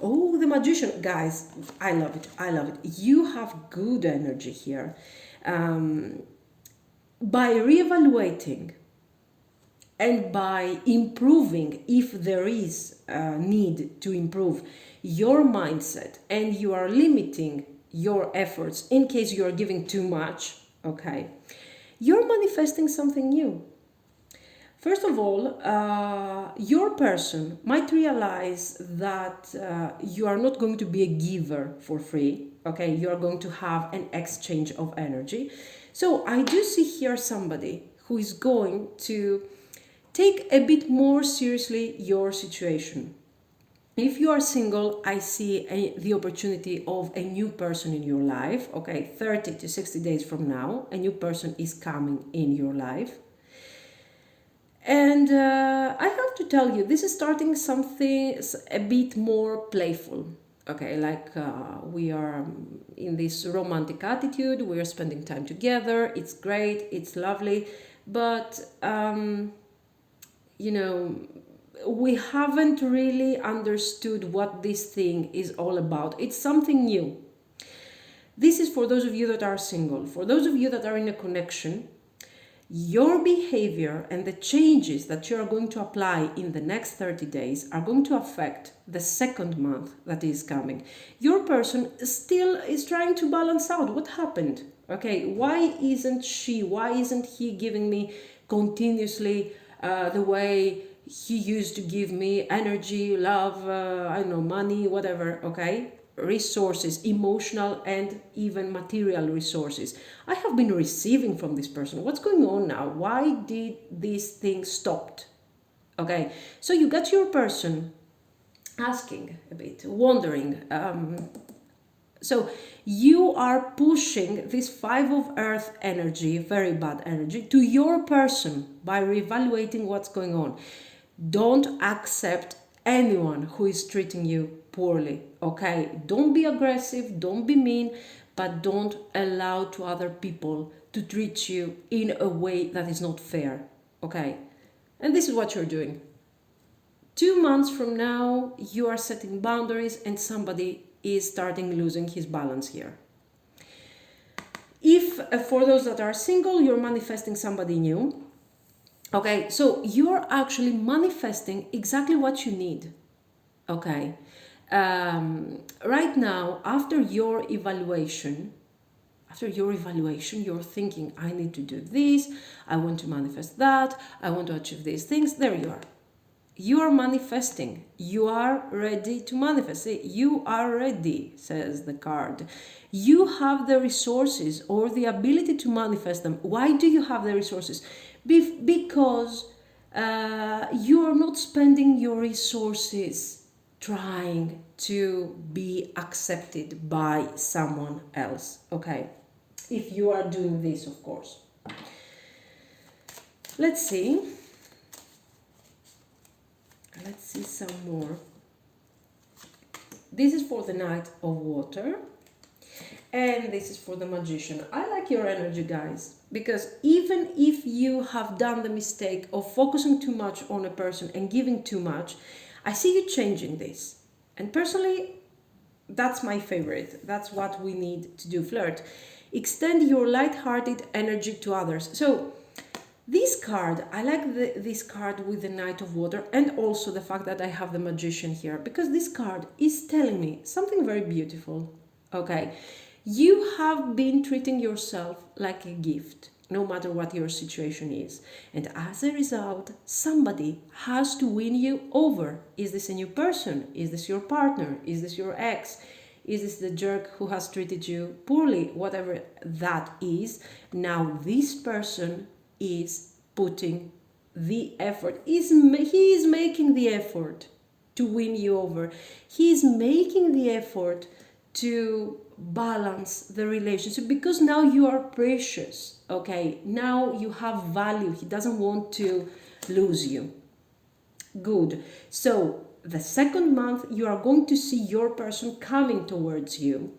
Oh, the Magician. Guys, I love it. I love it. You have good energy here. By reevaluating and by improving, if there is a need to improve your mindset, and you are limiting your efforts in case you are giving too much, okay, you're manifesting something new. First of all, your person might realize that you are not going to be a giver for free, okay? You are going to have an exchange of energy. So I do see here somebody who is going to take a bit more seriously your situation. If you are single, I see the opportunity of a new person in your life, okay? 30 to 60 days from now, a new person is coming in your life. And I have to tell you, this is starting something a bit more playful. Okay, like we are in this romantic attitude, we are spending time together, it's great, it's lovely, but, we haven't really understood what this thing is all about. It's something new. This is for those of you that are single. For those of you that are in a connection, your behavior and the changes that you are going to apply in the next 30 days are going to affect the second month that is coming. Your person still is trying to balance out what happened. Okay, why isn't he giving me continuously the way he used to give me energy, love, money, whatever, okay? Resources, emotional and even material resources. I have been receiving from this person. What's going on now? Why did this thing stopped? Okay, so you got your person asking a bit, wondering. So you are pushing this 5 of earth energy, very bad energy, to your person by reevaluating what's going on. Don't accept anyone who is treating you poorly, okay? Don't be aggressive, don't be mean, but don't allow to other people to treat you in a way that is not fair, okay? And this is what you're doing. 2 months from now, you are setting boundaries and somebody is starting losing his balance here. If for those that are single, you're manifesting somebody new, okay, so you're actually manifesting exactly what you need, okay? Right now, after your evaluation, you're thinking, I need to do this, I want to manifest that, I want to achieve these things. There you are. You are manifesting. You are ready to manifest. See, you are ready, says the card. You have the resources or the ability to manifest them. Why do you have the resources? Because you are not spending your resources trying to be accepted by someone else, okay? If you are doing this, of course. Let's see. Let's see some more. This is for the Knight of Water. And this is for the Magician. I like your energy, guys, because even if you have done the mistake of focusing too much on a person and giving too much, I see you changing this. And personally, that's my favorite. That's what we need to do, flirt. Extend your light-hearted energy to others. So this card, I like this card with the Knight of Water, and also the fact that I have the Magician here, because this card is telling me something very beautiful, okay? You have been treating yourself like a gift, no matter what your situation is. And as a result, somebody has to win you over. Is this a new person? Is this your partner? Is this your ex? Is this the jerk who has treated you poorly? Whatever that is, now this person is putting the effort. He is making the effort to win you over. He is making the effort to balance the relationship, because now you are precious, okay? Now you have value. He doesn't want to lose you. Good. So the second month, you are going to see your person coming towards you,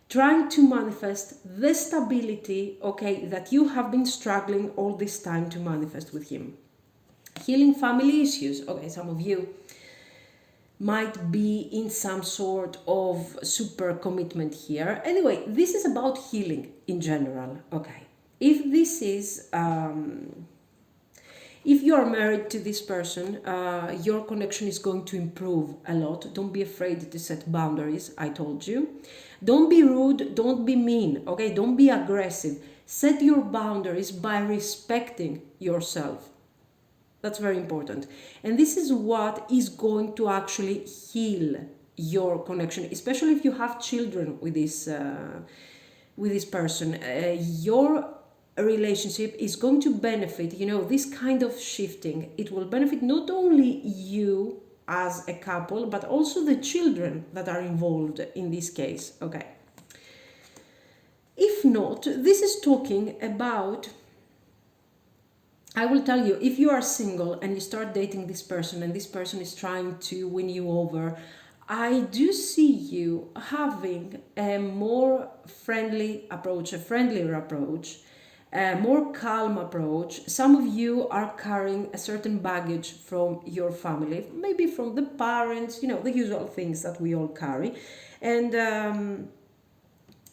trying to manifest the stability, okay, that you have been struggling all this time to manifest with him. Healing family issues. Okay, some of you might be in some sort of super commitment here. Anyway, this is about healing in general, okay? If this is, if you are married to this person, your connection is going to improve a lot. Don't be afraid to set boundaries, I told you. Don't be rude, don't be mean, okay? Don't be aggressive. Set your boundaries by respecting yourself. That's very important. And this is what is going to actually heal your connection, especially if you have children with this person. Your relationship is going to benefit, you know, this kind of shifting. It will benefit not only you as a couple, but also the children that are involved in this case, okay? If not, this is talking about, I will tell you, if you are single and you start dating this person and this person is trying to win you over, I do see you having a more friendly approach, a friendlier approach, a more calm approach. Some of you are carrying a certain baggage from your family, maybe from the parents, you know, the usual things that we all carry. And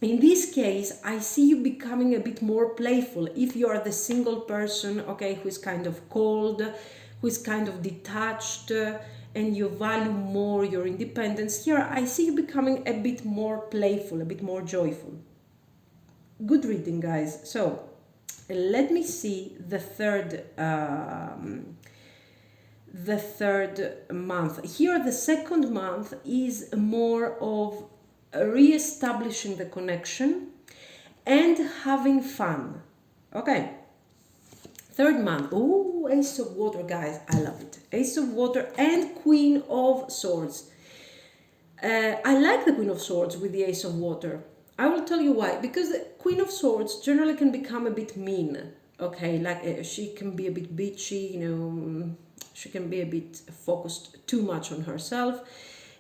in this case, I see you becoming a bit more playful. If you are the single person, okay, who is kind of cold, who is kind of detached, and you value more your independence, here I see you becoming a bit more playful, a bit more joyful. Good reading, guys. So let me see the third month. Here the second month is more of re-establishing the connection and having fun. Okay. Third month. Oh, Ace of Water, guys. I love it. Ace of Water and Queen of Swords. I like the Queen of Swords with the Ace of Water. I will tell you why. Because the Queen of Swords generally can become a bit mean. Okay, like she can be a bit bitchy, you know, she can be a bit focused too much on herself.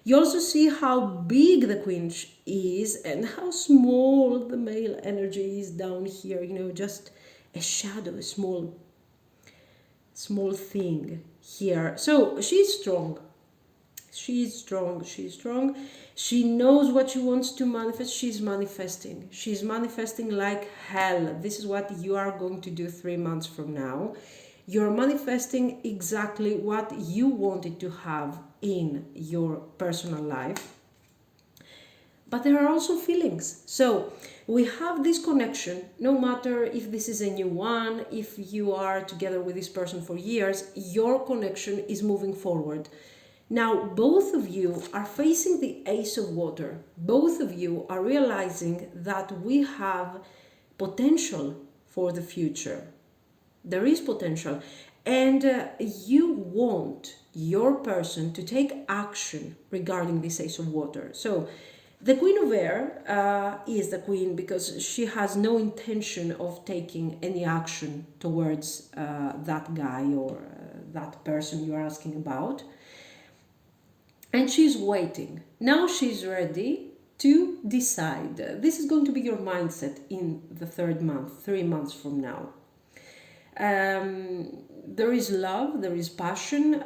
You also see how big the Queen is and how small the male energy is down here, you know, just a shadow, a small thing here. So she's strong. She's strong. She knows what she wants to manifest. She's manifesting. She's manifesting like hell. This is what you are going to do 3 months from now. You're manifesting exactly what you wanted to have in your personal life. But there are also feelings. So we have this connection, no matter if this is a new one, if you are together with this person for years, your connection is moving forward. Now, both of you are facing the Ace of Water. Both of you are realizing that we have potential for the future. There is potential. And you want your person to take action regarding this Ace of Water. So the Queen of Air is the Queen because she has no intention of taking any action towards that guy or that person you're asking about. And she's waiting. Now she's ready to decide. This is going to be your mindset in the third month, 3 months from now. There is love, there is passion.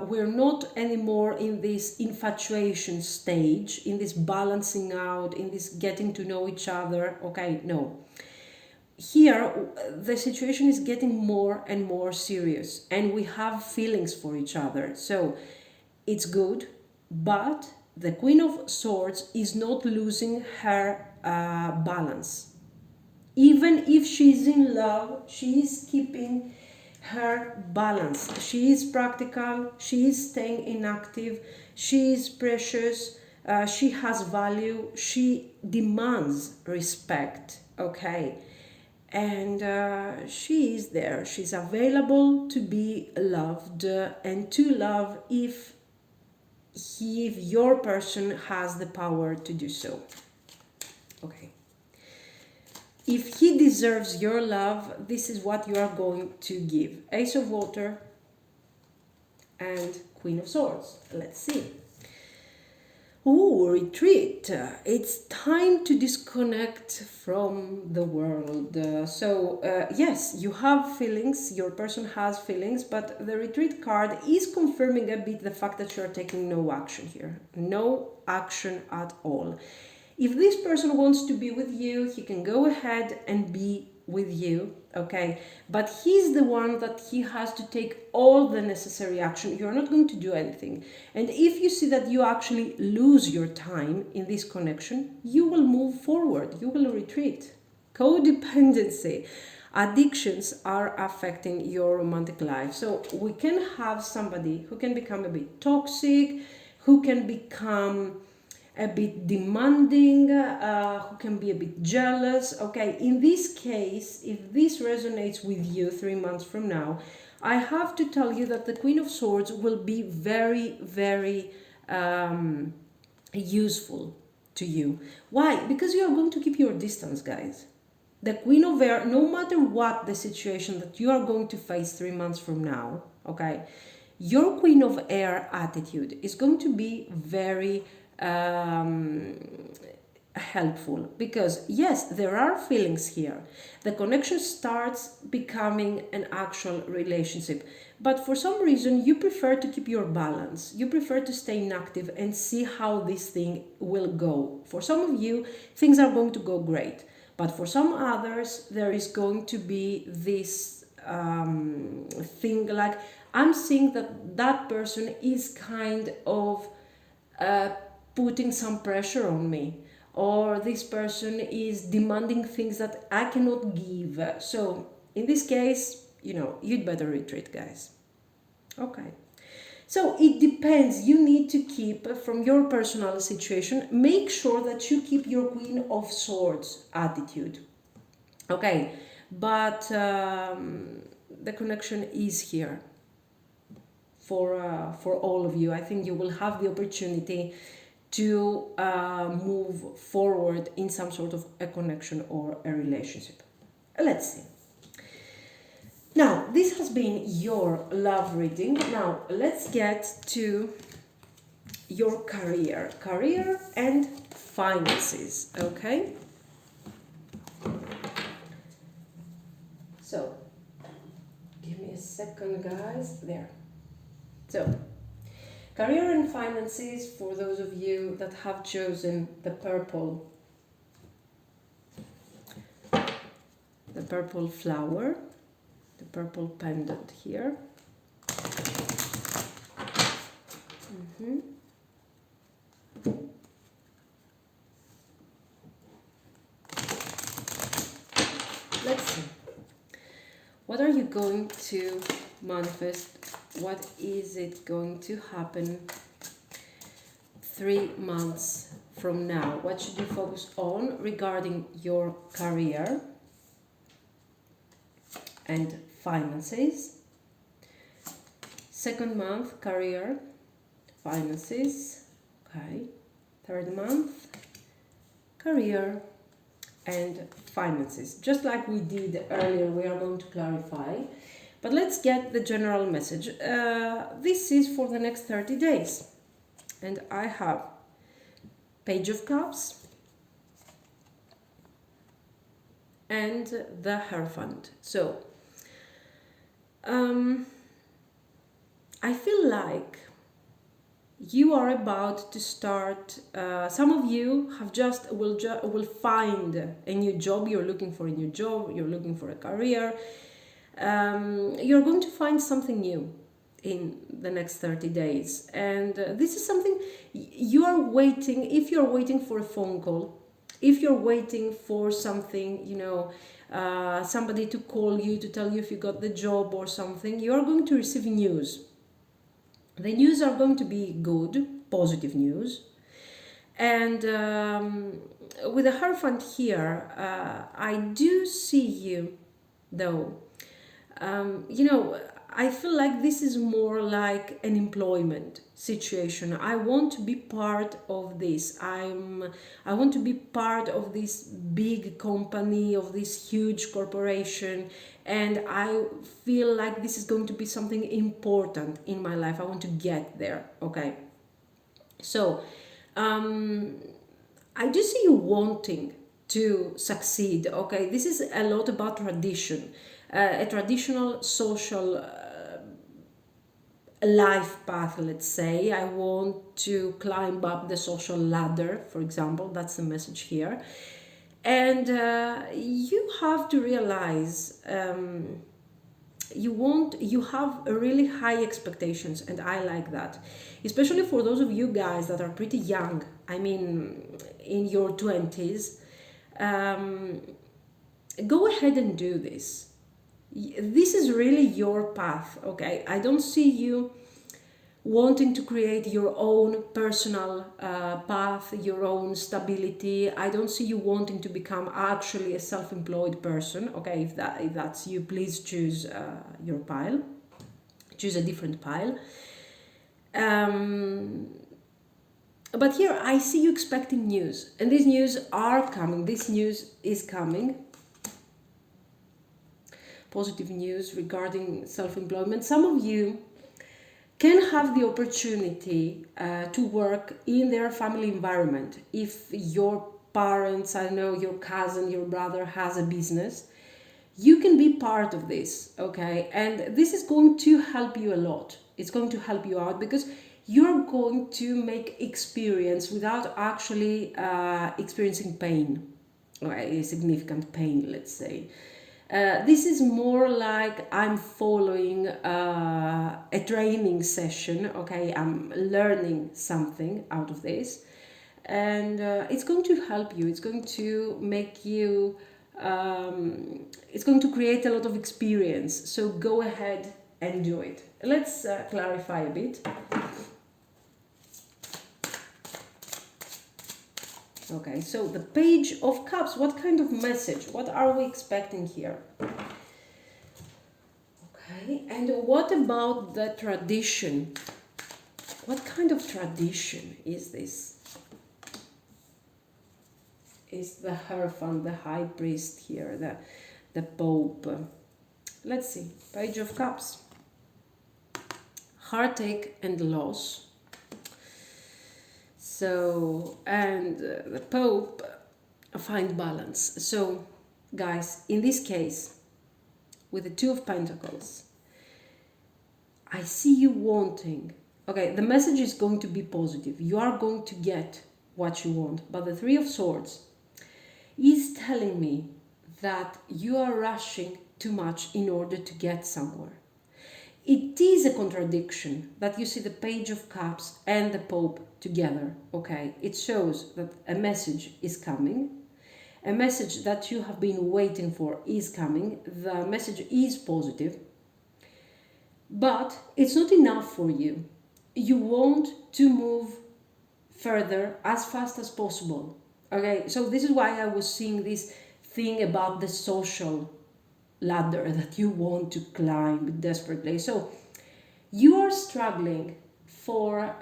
We're not anymore in this infatuation stage, in this balancing out, in this getting to know each other. Okay, no. Here, the situation is getting more and more serious, and we have feelings for each other. So it's good, but the Queen of Swords is not losing her balance. Even if she's in love, she is keeping her balance. She is practical, she is staying inactive, she is precious, she has value, she demands respect, okay? And she is there, she's available to be loved and to love if your person has the power to do so, okay? If he deserves your love, this is what you are going to give. Ace of Water and Queen of Swords. Let's see. Ooh, retreat. It's time to disconnect from the world. Yes, you have feelings, your person has feelings, but the retreat card is confirming a bit the fact that you're taking no action here. No action at all. If this person wants to be with you, he can go ahead and be with you, okay? But he's the one that he has to take all the necessary action. You're not going to do anything. And if you see that you actually lose your time in this connection, you will move forward, you will retreat. Codependency. Addictions are affecting your romantic life. So we can have somebody who can become a bit toxic, who can become a bit demanding, who can be a bit jealous. Okay, in this case, if this resonates with you 3 months from now, I have to tell you that the Queen of Swords will be very, very useful to you. Why? Because you are going to keep your distance, guys. The Queen of Air, no matter what the situation that you are going to face 3 months from now, okay, your Queen of Air attitude is going to be very helpful, because yes, there are feelings here. The connection starts becoming an actual relationship, but for some reason you prefer to keep your balance, you prefer to stay inactive and see how this thing will go. For some of you, things are going to go great, but for some others there is going to be this thing, like I'm seeing that person is kind of putting some pressure on me, or this person is demanding things that I cannot give. So in this case, you'd better retreat, guys. Okay. So it depends. You need to keep, from your personal situation, make sure that you keep your Queen of Swords attitude. Okay. But the connection is here for all of you. I think you will have the opportunity to move forward in some sort of a connection or a relationship. Let's see. Now, this has been your love reading. Now, let's get to your career and finances, okay? So, give me a second, guys. There. So, career and finances, for those of you that have chosen the purple flower, the purple pendant here. Let's see. What are you going to manifest? What is it going to happen 3 months from now? What should you focus on regarding your career and finances? Second month, career, finances. Okay. Third month, career and finances. Just like we did earlier, we are going to clarify. But let's get the general message. This is for the next 30 days. And I have Page of Cups and the Hierophant. So, I feel like you are about to start. Some of you have will find a new job. You're looking for a new job. You're looking for a career. You're going to find something new in the next 30 days, and this is something you are waiting. If you're waiting for a phone call, if you're waiting for something, somebody to call you to tell you if you got the job or something, you are going to receive news. The news are going to be good, positive news. And with the Hierophant here, I do see you, though. I feel like this is more like an employment situation. I want to be part of this. I want to be part of this big company, of this huge corporation, and I feel like this is going to be something important in my life. I want to get there. Okay. So, I do see you wanting to succeed. Okay, this is a lot about tradition, a traditional social life path, let's say. I want to climb up the social ladder, for example. That's the message here. And you have to realize you have really high expectations, and I like that, especially for those of you guys that are pretty young. I mean, in your 20s. Go ahead and do this. This is really your path. Okay, I don't see you wanting to create your own personal path, your own stability. I don't see you wanting to become actually a self-employed person. Okay, if that's you, please choose your pile. Choose a different pile. But here I see you expecting news, and these news are coming. This news is coming. Positive news regarding self-employment. Some of you can have the opportunity to work in their family environment. If your parents, I know your cousin, your brother has a business, you can be part of this, okay? And this is going to help you a lot. It's going to help you out because you're going to make experience without actually experiencing pain, or a significant pain, let's say. This is more like I'm following a training session, okay? I'm learning something out of this, and it's going to help you. It's going to make you, it's going to create a lot of experience. So go ahead and do it. Let's clarify a bit. Okay, so the Page of Cups, what kind of message? What are we expecting here? Okay, and what about the tradition? What kind of tradition is this? Is the Hierophant, the High Priest here, the Pope? Let's see, Page of Cups. Heartache and loss. So, and the Pope, find balance. So, guys, in this case, with the Two of Pentacles, I see you wanting, okay, the message is going to be positive. You are going to get what you want. But the Three of Swords is telling me that you are rushing too much in order to get somewhere. It is a contradiction that you see the Page of Cups and the Pope together, okay? It shows that a message is coming. A message that you have been waiting for is coming. The message is positive. But it's not enough for you. You want to move further as fast as possible, okay? So this is why I was seeing this thing about the social ladder that you want to climb desperately. So You are struggling for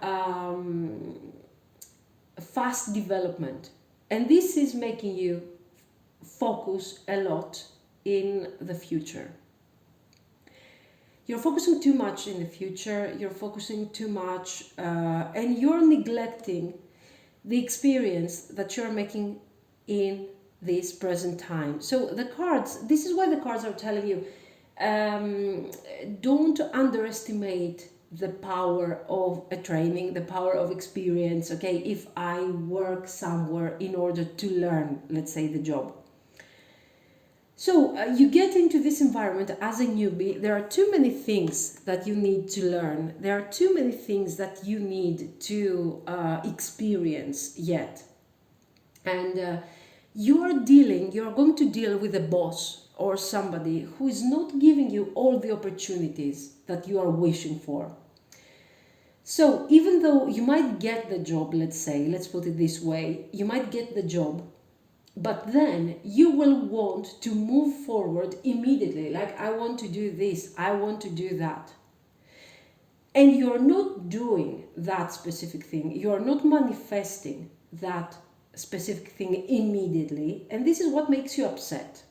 fast development, and this is making you focus a lot in the future. You're focusing too much in the future, you're focusing too much, and you're neglecting the experience that you're making in this present time. So the cards, this is why the cards are telling you, don't underestimate the power of a training, the power of experience. Okay, if I work somewhere in order to learn, let's say, the job. So you get into this environment as a newbie. There are too many things that you need to learn. There are too many things that you need to experience yet. And you're going to deal with a boss or somebody who is not giving you all the opportunities that you are wishing for. So even though you might get the job, let's put it this way, you might get the job, but then you will want to move forward immediately. Like, I want to do this, I want to do that. And you're not doing that specific thing. You're not manifesting that specific thing immediately. And this is what makes you upset.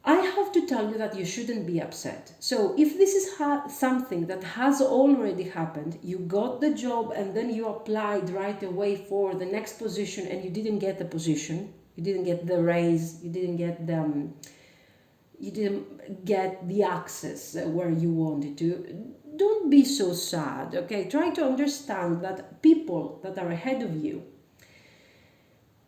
I have to tell you that you shouldn't be upset. So if this is something that has already happened, you got the job and then you applied right away for the next position and you didn't get the position, you didn't get the raise, you didn't get the access where you wanted to, don't be so sad, okay? Try to understand that people that are ahead of you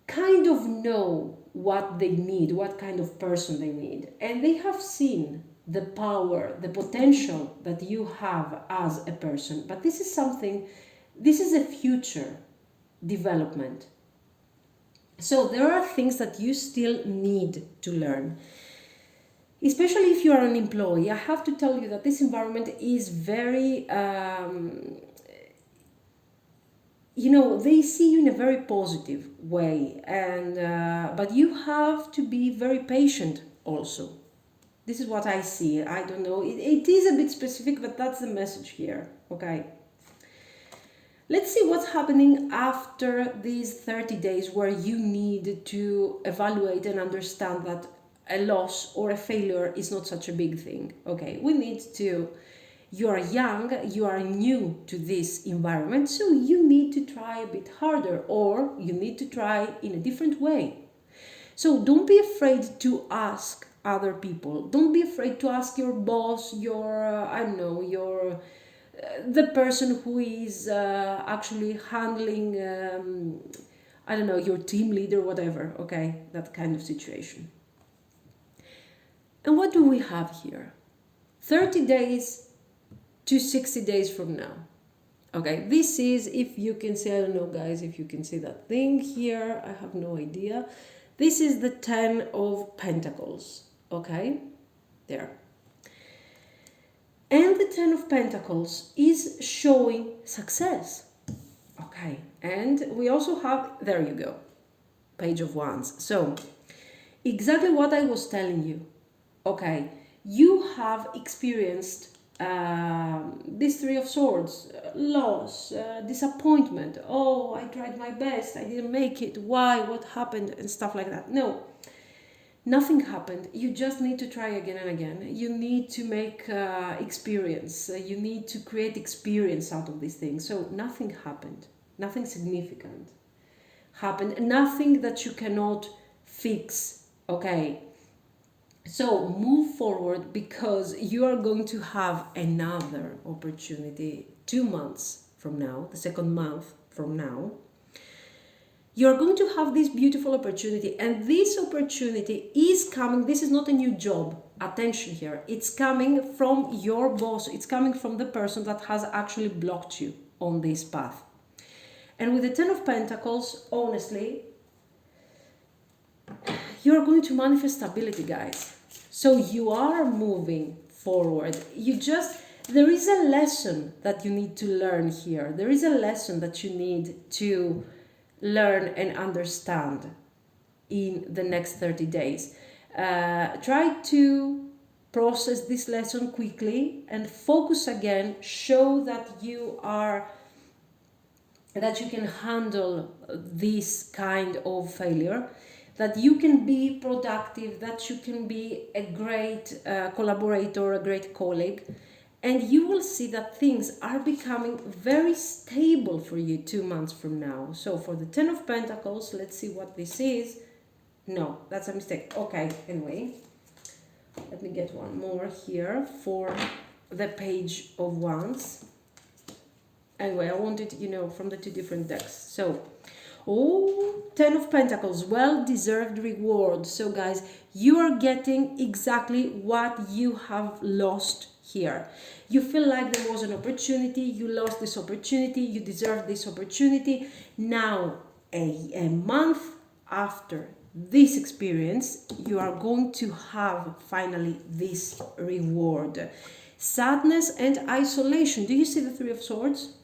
kind of know what they need, what kind of person they need. And they have seen the power, the potential that you have as a person. But this is a future development. So there are things that you still need to learn. Especially if you are an employee, I have to tell you that this environment is very... they see you in a very positive way, and but you have to be very patient also. This is what I see. I don't know, it is a bit specific, but that's the message here, okay? Let's see what's happening after these 30 days where you need to evaluate and understand that a loss or a failure is not such a big thing, okay? You are young, you are new to this environment, so you need to try a bit harder, or you need to try in a different way. So don't be afraid to ask other people. Don't be afraid to ask your boss, the person who is actually handling, your team leader, whatever, okay? That kind of situation. And what do we have here? 30 days to 60 days from now. Okay, this is, if you can see, I don't know guys, if you can see that thing here, I have no idea. This is the 10 of Pentacles, okay? There. And the 10 of Pentacles is showing success, okay? And we also have, there you go, Page of Wands. So, exactly what I was telling you, okay? You have experienced this Three of Swords, loss, disappointment. Oh, I tried my best, I didn't make it. Why? What happened? And stuff like that. No, nothing happened. You just need to try again and again. You need to make experience. You need to create experience out of these things. So nothing happened. Nothing significant happened. Nothing that you cannot fix. Okay. So move forward, because you are going to have another opportunity 2 months from now, the second month from now. You're going to have this beautiful opportunity, and this opportunity is coming. This is not a new job. Attention here. It's coming from your boss. It's coming from the person that has actually blocked you on this path. And with the 10 of Pentacles, honestly, you're going to manifest stability, guys. So you are moving forward. There is a lesson that you need to learn here. There is a lesson that you need to learn and understand in the next 30 days. Try to process this lesson quickly and focus again. Show that you can handle this kind of failure, that you can be productive, that you can be a great collaborator, a great colleague, and you will see that things are becoming very stable for you 2 months from now. So for the Ten of Pentacles, let's see what this is. No, that's a mistake. Okay, anyway, let me get one more here for the Page of Wands. Anyway, I wanted, from the two different decks. So, Ten of Pentacles, well-deserved reward. So guys, you are getting exactly what you have lost here. You feel like there was an opportunity, you lost this opportunity, you deserve this opportunity. Now, a month after this experience, you are going to have finally this reward. Sadness and isolation. Do you see the Three of Swords?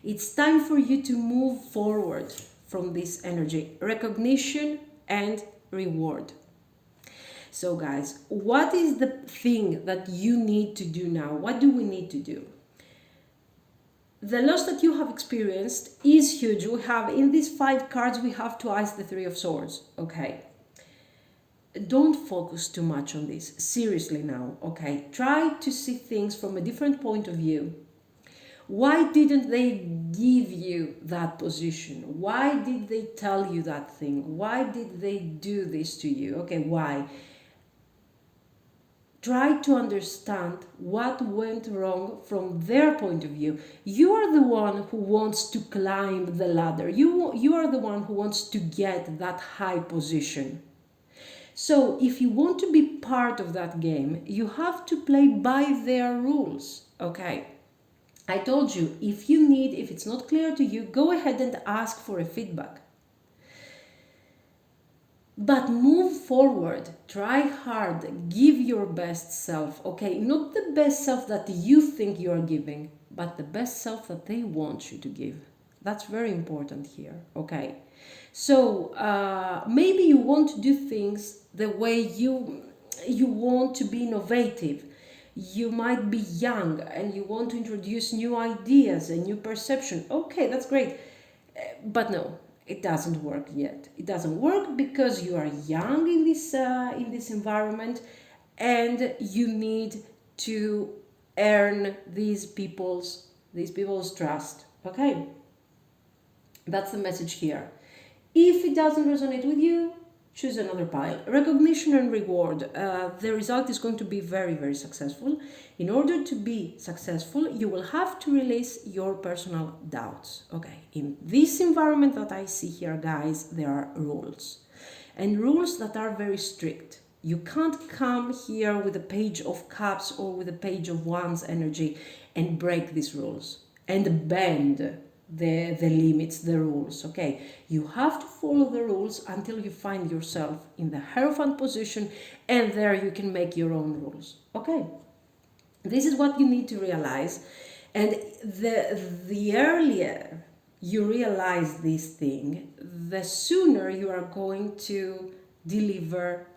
It's time for you to move forward from this energy. Recognition and reward. So guys, what is the thing that you need to do now? What do we need to do? The loss that you have experienced is huge. We have, in these 5 cards, we have twice the Three of Swords, okay? Don't focus too much on this, seriously now, okay? Try to see things from a different point of view. Why didn't they give you that position? Why did they tell you that thing? Why did they do this to you? Okay, why? Try to understand what went wrong from their point of view. You are the one who wants to climb the ladder. You are the one who wants to get that high position. So if you want to be part of that game, you have to play by their rules, okay? I told you, if it's not clear to you, go ahead and ask for a feedback. But move forward, try hard, give your best self, okay? Not the best self that you think you are giving, but the best self that they want you to give. That's very important here, okay? So maybe you want to do things the way you want to be innovative. You might be young and you want to introduce new ideas and new perception. Okay, that's great. But no, it doesn't work yet. It doesn't work because you are young in this environment, and you need to earn these people's trust. Okay? That's the message here. If it doesn't resonate with you, choose another pile. Recognition and reward. The result is going to be very, very successful. In order to be successful, you will have to release your personal doubts. Okay, in this environment that I see here, guys, there are rules. And rules that are very strict. You can't come here with a Page of Cups or with a Page of Wands energy and break these rules and bend the limits, the rules, okay? You have to follow the rules until you find yourself in the Hierophant position, and there you can make your own rules, okay? This is what you need to realize, and the earlier you realize this thing, the sooner you are going to deliver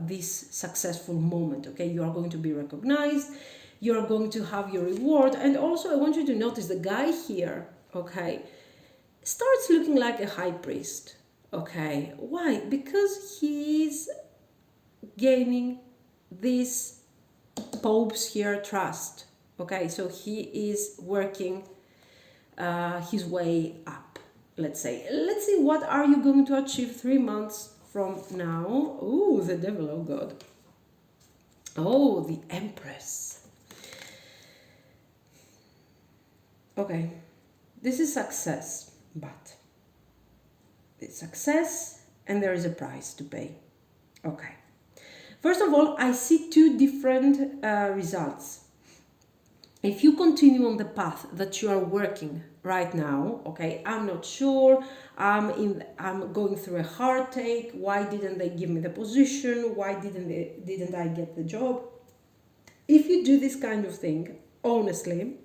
this successful moment, okay? You are going to be recognized, you're going to have your reward. And also I want you to notice the guy here, okay, starts looking like a high priest, okay? Why? Because he's gaining this Pope's here trust, okay? So he is working his way up, let's say. Let's see, what are you going to achieve 3 months from now? Oh, the devil, oh God. Oh, the Empress. Okay, this is success, but it's success and there is a price to pay. Okay, first of all, I see 2 different results. If you continue on the path that you are working right now, okay, I'm not sure, I'm going through a heartache, why didn't they give me the position, why didn't I get the job? If you do this kind of thing, honestly,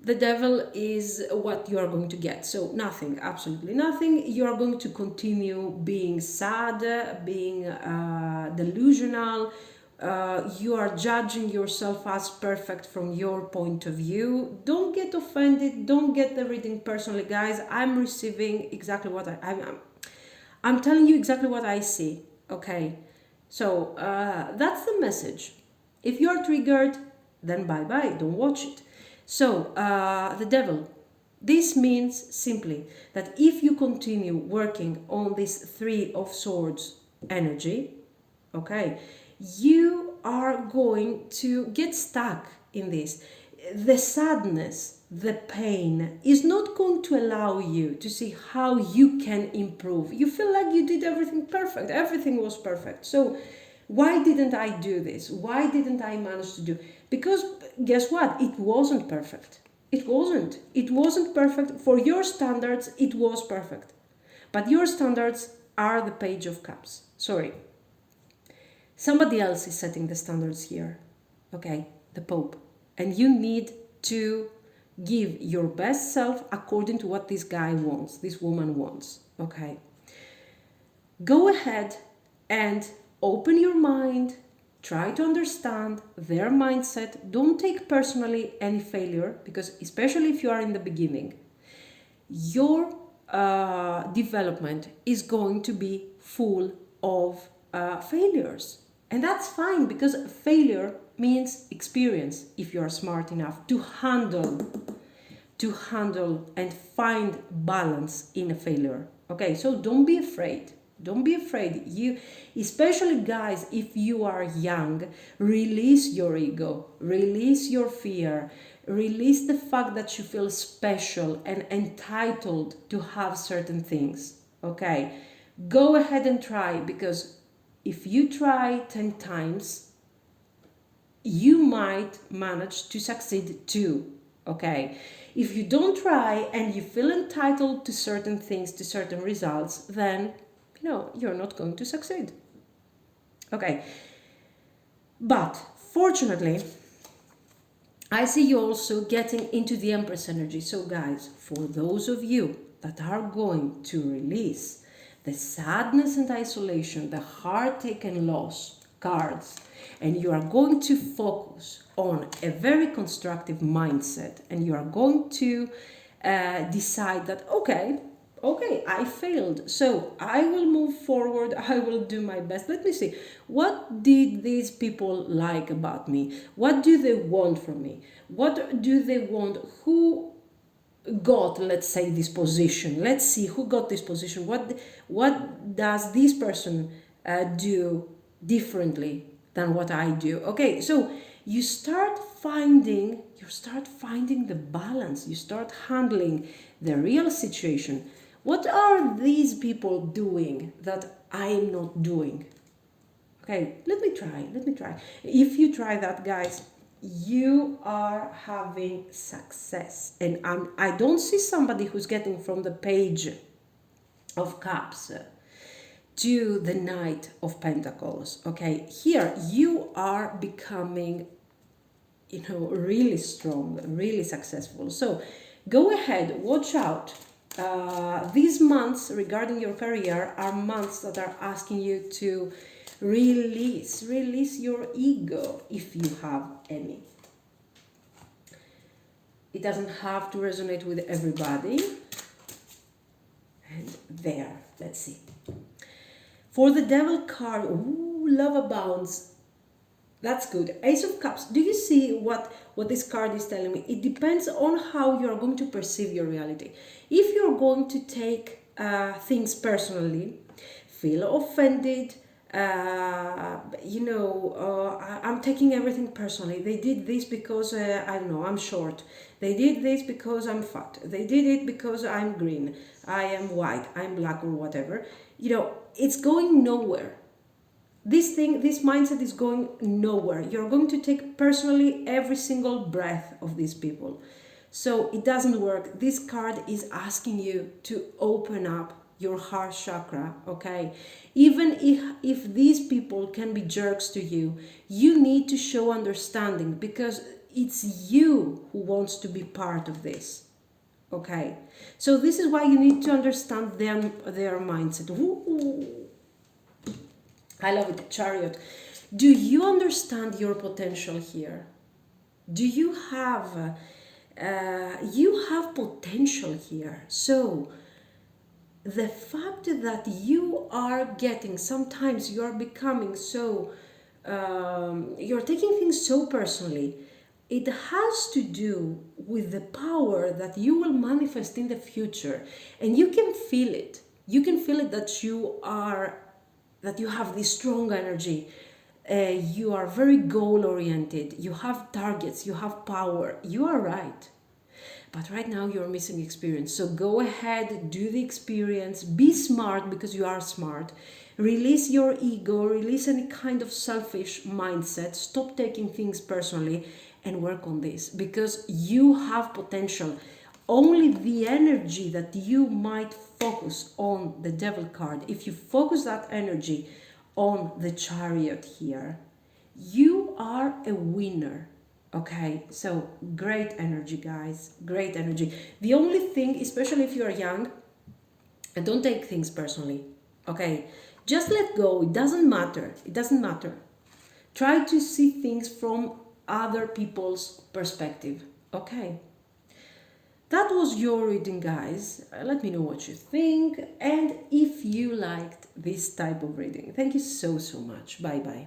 the devil is what you are going to get. So nothing, absolutely nothing. You are going to continue being sad, being delusional. You are judging yourself as perfect from your point of view. Don't get offended. Don't get the reading personally, guys. I'm receiving exactly what I'm telling you exactly what I see. Okay, so that's the message. If you are triggered, then bye bye. Don't watch it. So, the devil. This means simply that if you continue working on this Three of Swords energy, okay, you are going to get stuck in this. The sadness, the pain is not going to allow you to see how you can improve. You feel like you did everything perfect, everything was perfect. So, why didn't I do this? Why didn't I manage to do? Because guess what? It wasn't perfect. It wasn't. It wasn't perfect. For your standards, it was perfect. But your standards are the Page of Cups. Sorry. Somebody else is setting the standards here. Okay? The Pope. And you need to give your best self according to what this guy wants, this woman wants. Okay? Go ahead and open your mind, try to understand their mindset. Don't take personally any failure, because especially if you are in the beginning, your development is going to be full of failures. And that's fine, because failure means experience if you are smart enough to handle and find balance in a failure. Okay, so don't be afraid. Don't be afraid. You, especially guys, if you are young, release your ego, release your fear, release the fact that you feel special and entitled to have certain things. Okay, go ahead and try, because if you try 10 times, you might manage to succeed too. Okay, if you don't try and you feel entitled to certain things, to certain results, then you're not going to succeed. Okay, but fortunately, I see you also getting into the Empress energy. So guys, for those of you that are going to release the sadness and isolation, the heartache and loss cards, and you are going to focus on a very constructive mindset, and you are going to decide that, okay, I failed, so I will move forward, I will do my best. Let me see, what did these people like about me? What do they want from me? What do they want? Who got, let's say, this position? Let's see who got this position. What does this person do differently than what I do? Okay, so you start finding the balance. You start handling the real situation. What are these people doing that I am not doing? Okay, let me try. If you try that, guys, you are having success. And I don't see somebody who's getting from the Page of Cups to the Knight of Pentacles. Okay, here you are becoming, really strong, really successful. So go ahead, watch out. These months regarding your career are months that are asking you to release your ego, if you have any. It doesn't have to resonate with everybody. And there, let's see. For the Devil card, ooh, love abounds. That's good. Ace of Cups. Do you see what this card is telling me? It depends on how you're going to perceive your reality. If you're going to take things personally, feel offended, I'm taking everything personally. They did this because, I don't know, I'm short. They did this because I'm fat. They did it because I'm green. I am white. I'm black, or whatever. It's going nowhere. This mindset is going nowhere. You're going to take personally every single breath of these people. So it doesn't work. This card is asking you to open up your heart chakra, okay? Even if these people can be jerks to you, you need to show understanding, because it's you who wants to be part of this. Okay, so this is why you need to understand their mindset. Ooh, I love it, Chariot. Do you understand your potential here? Do you have potential here? So the fact that you are getting, sometimes you are becoming so, you're taking things so personally, it has to do with the power that you will manifest in the future. And you can feel it. You can feel it that you have this strong energy. You are very goal oriented. You have targets. You have power. You are right. But right now you're missing experience. So go ahead, do the experience, be smart because you are smart. Release your ego, release any kind of selfish mindset. Stop taking things personally and work on this because you have potential. Only the energy that you might focus on the Devil card, if you focus that energy on the Chariot here, you are a winner. Okay, so great energy, guys, great energy. The only thing, especially if you're young, and don't take things personally, okay, just let go. It doesn't matter. It doesn't matter. Try to see things from other people's perspective. Okay, that was your reading, guys. Let me know what you think and if you liked this type of reading. Thank you so much. Bye bye.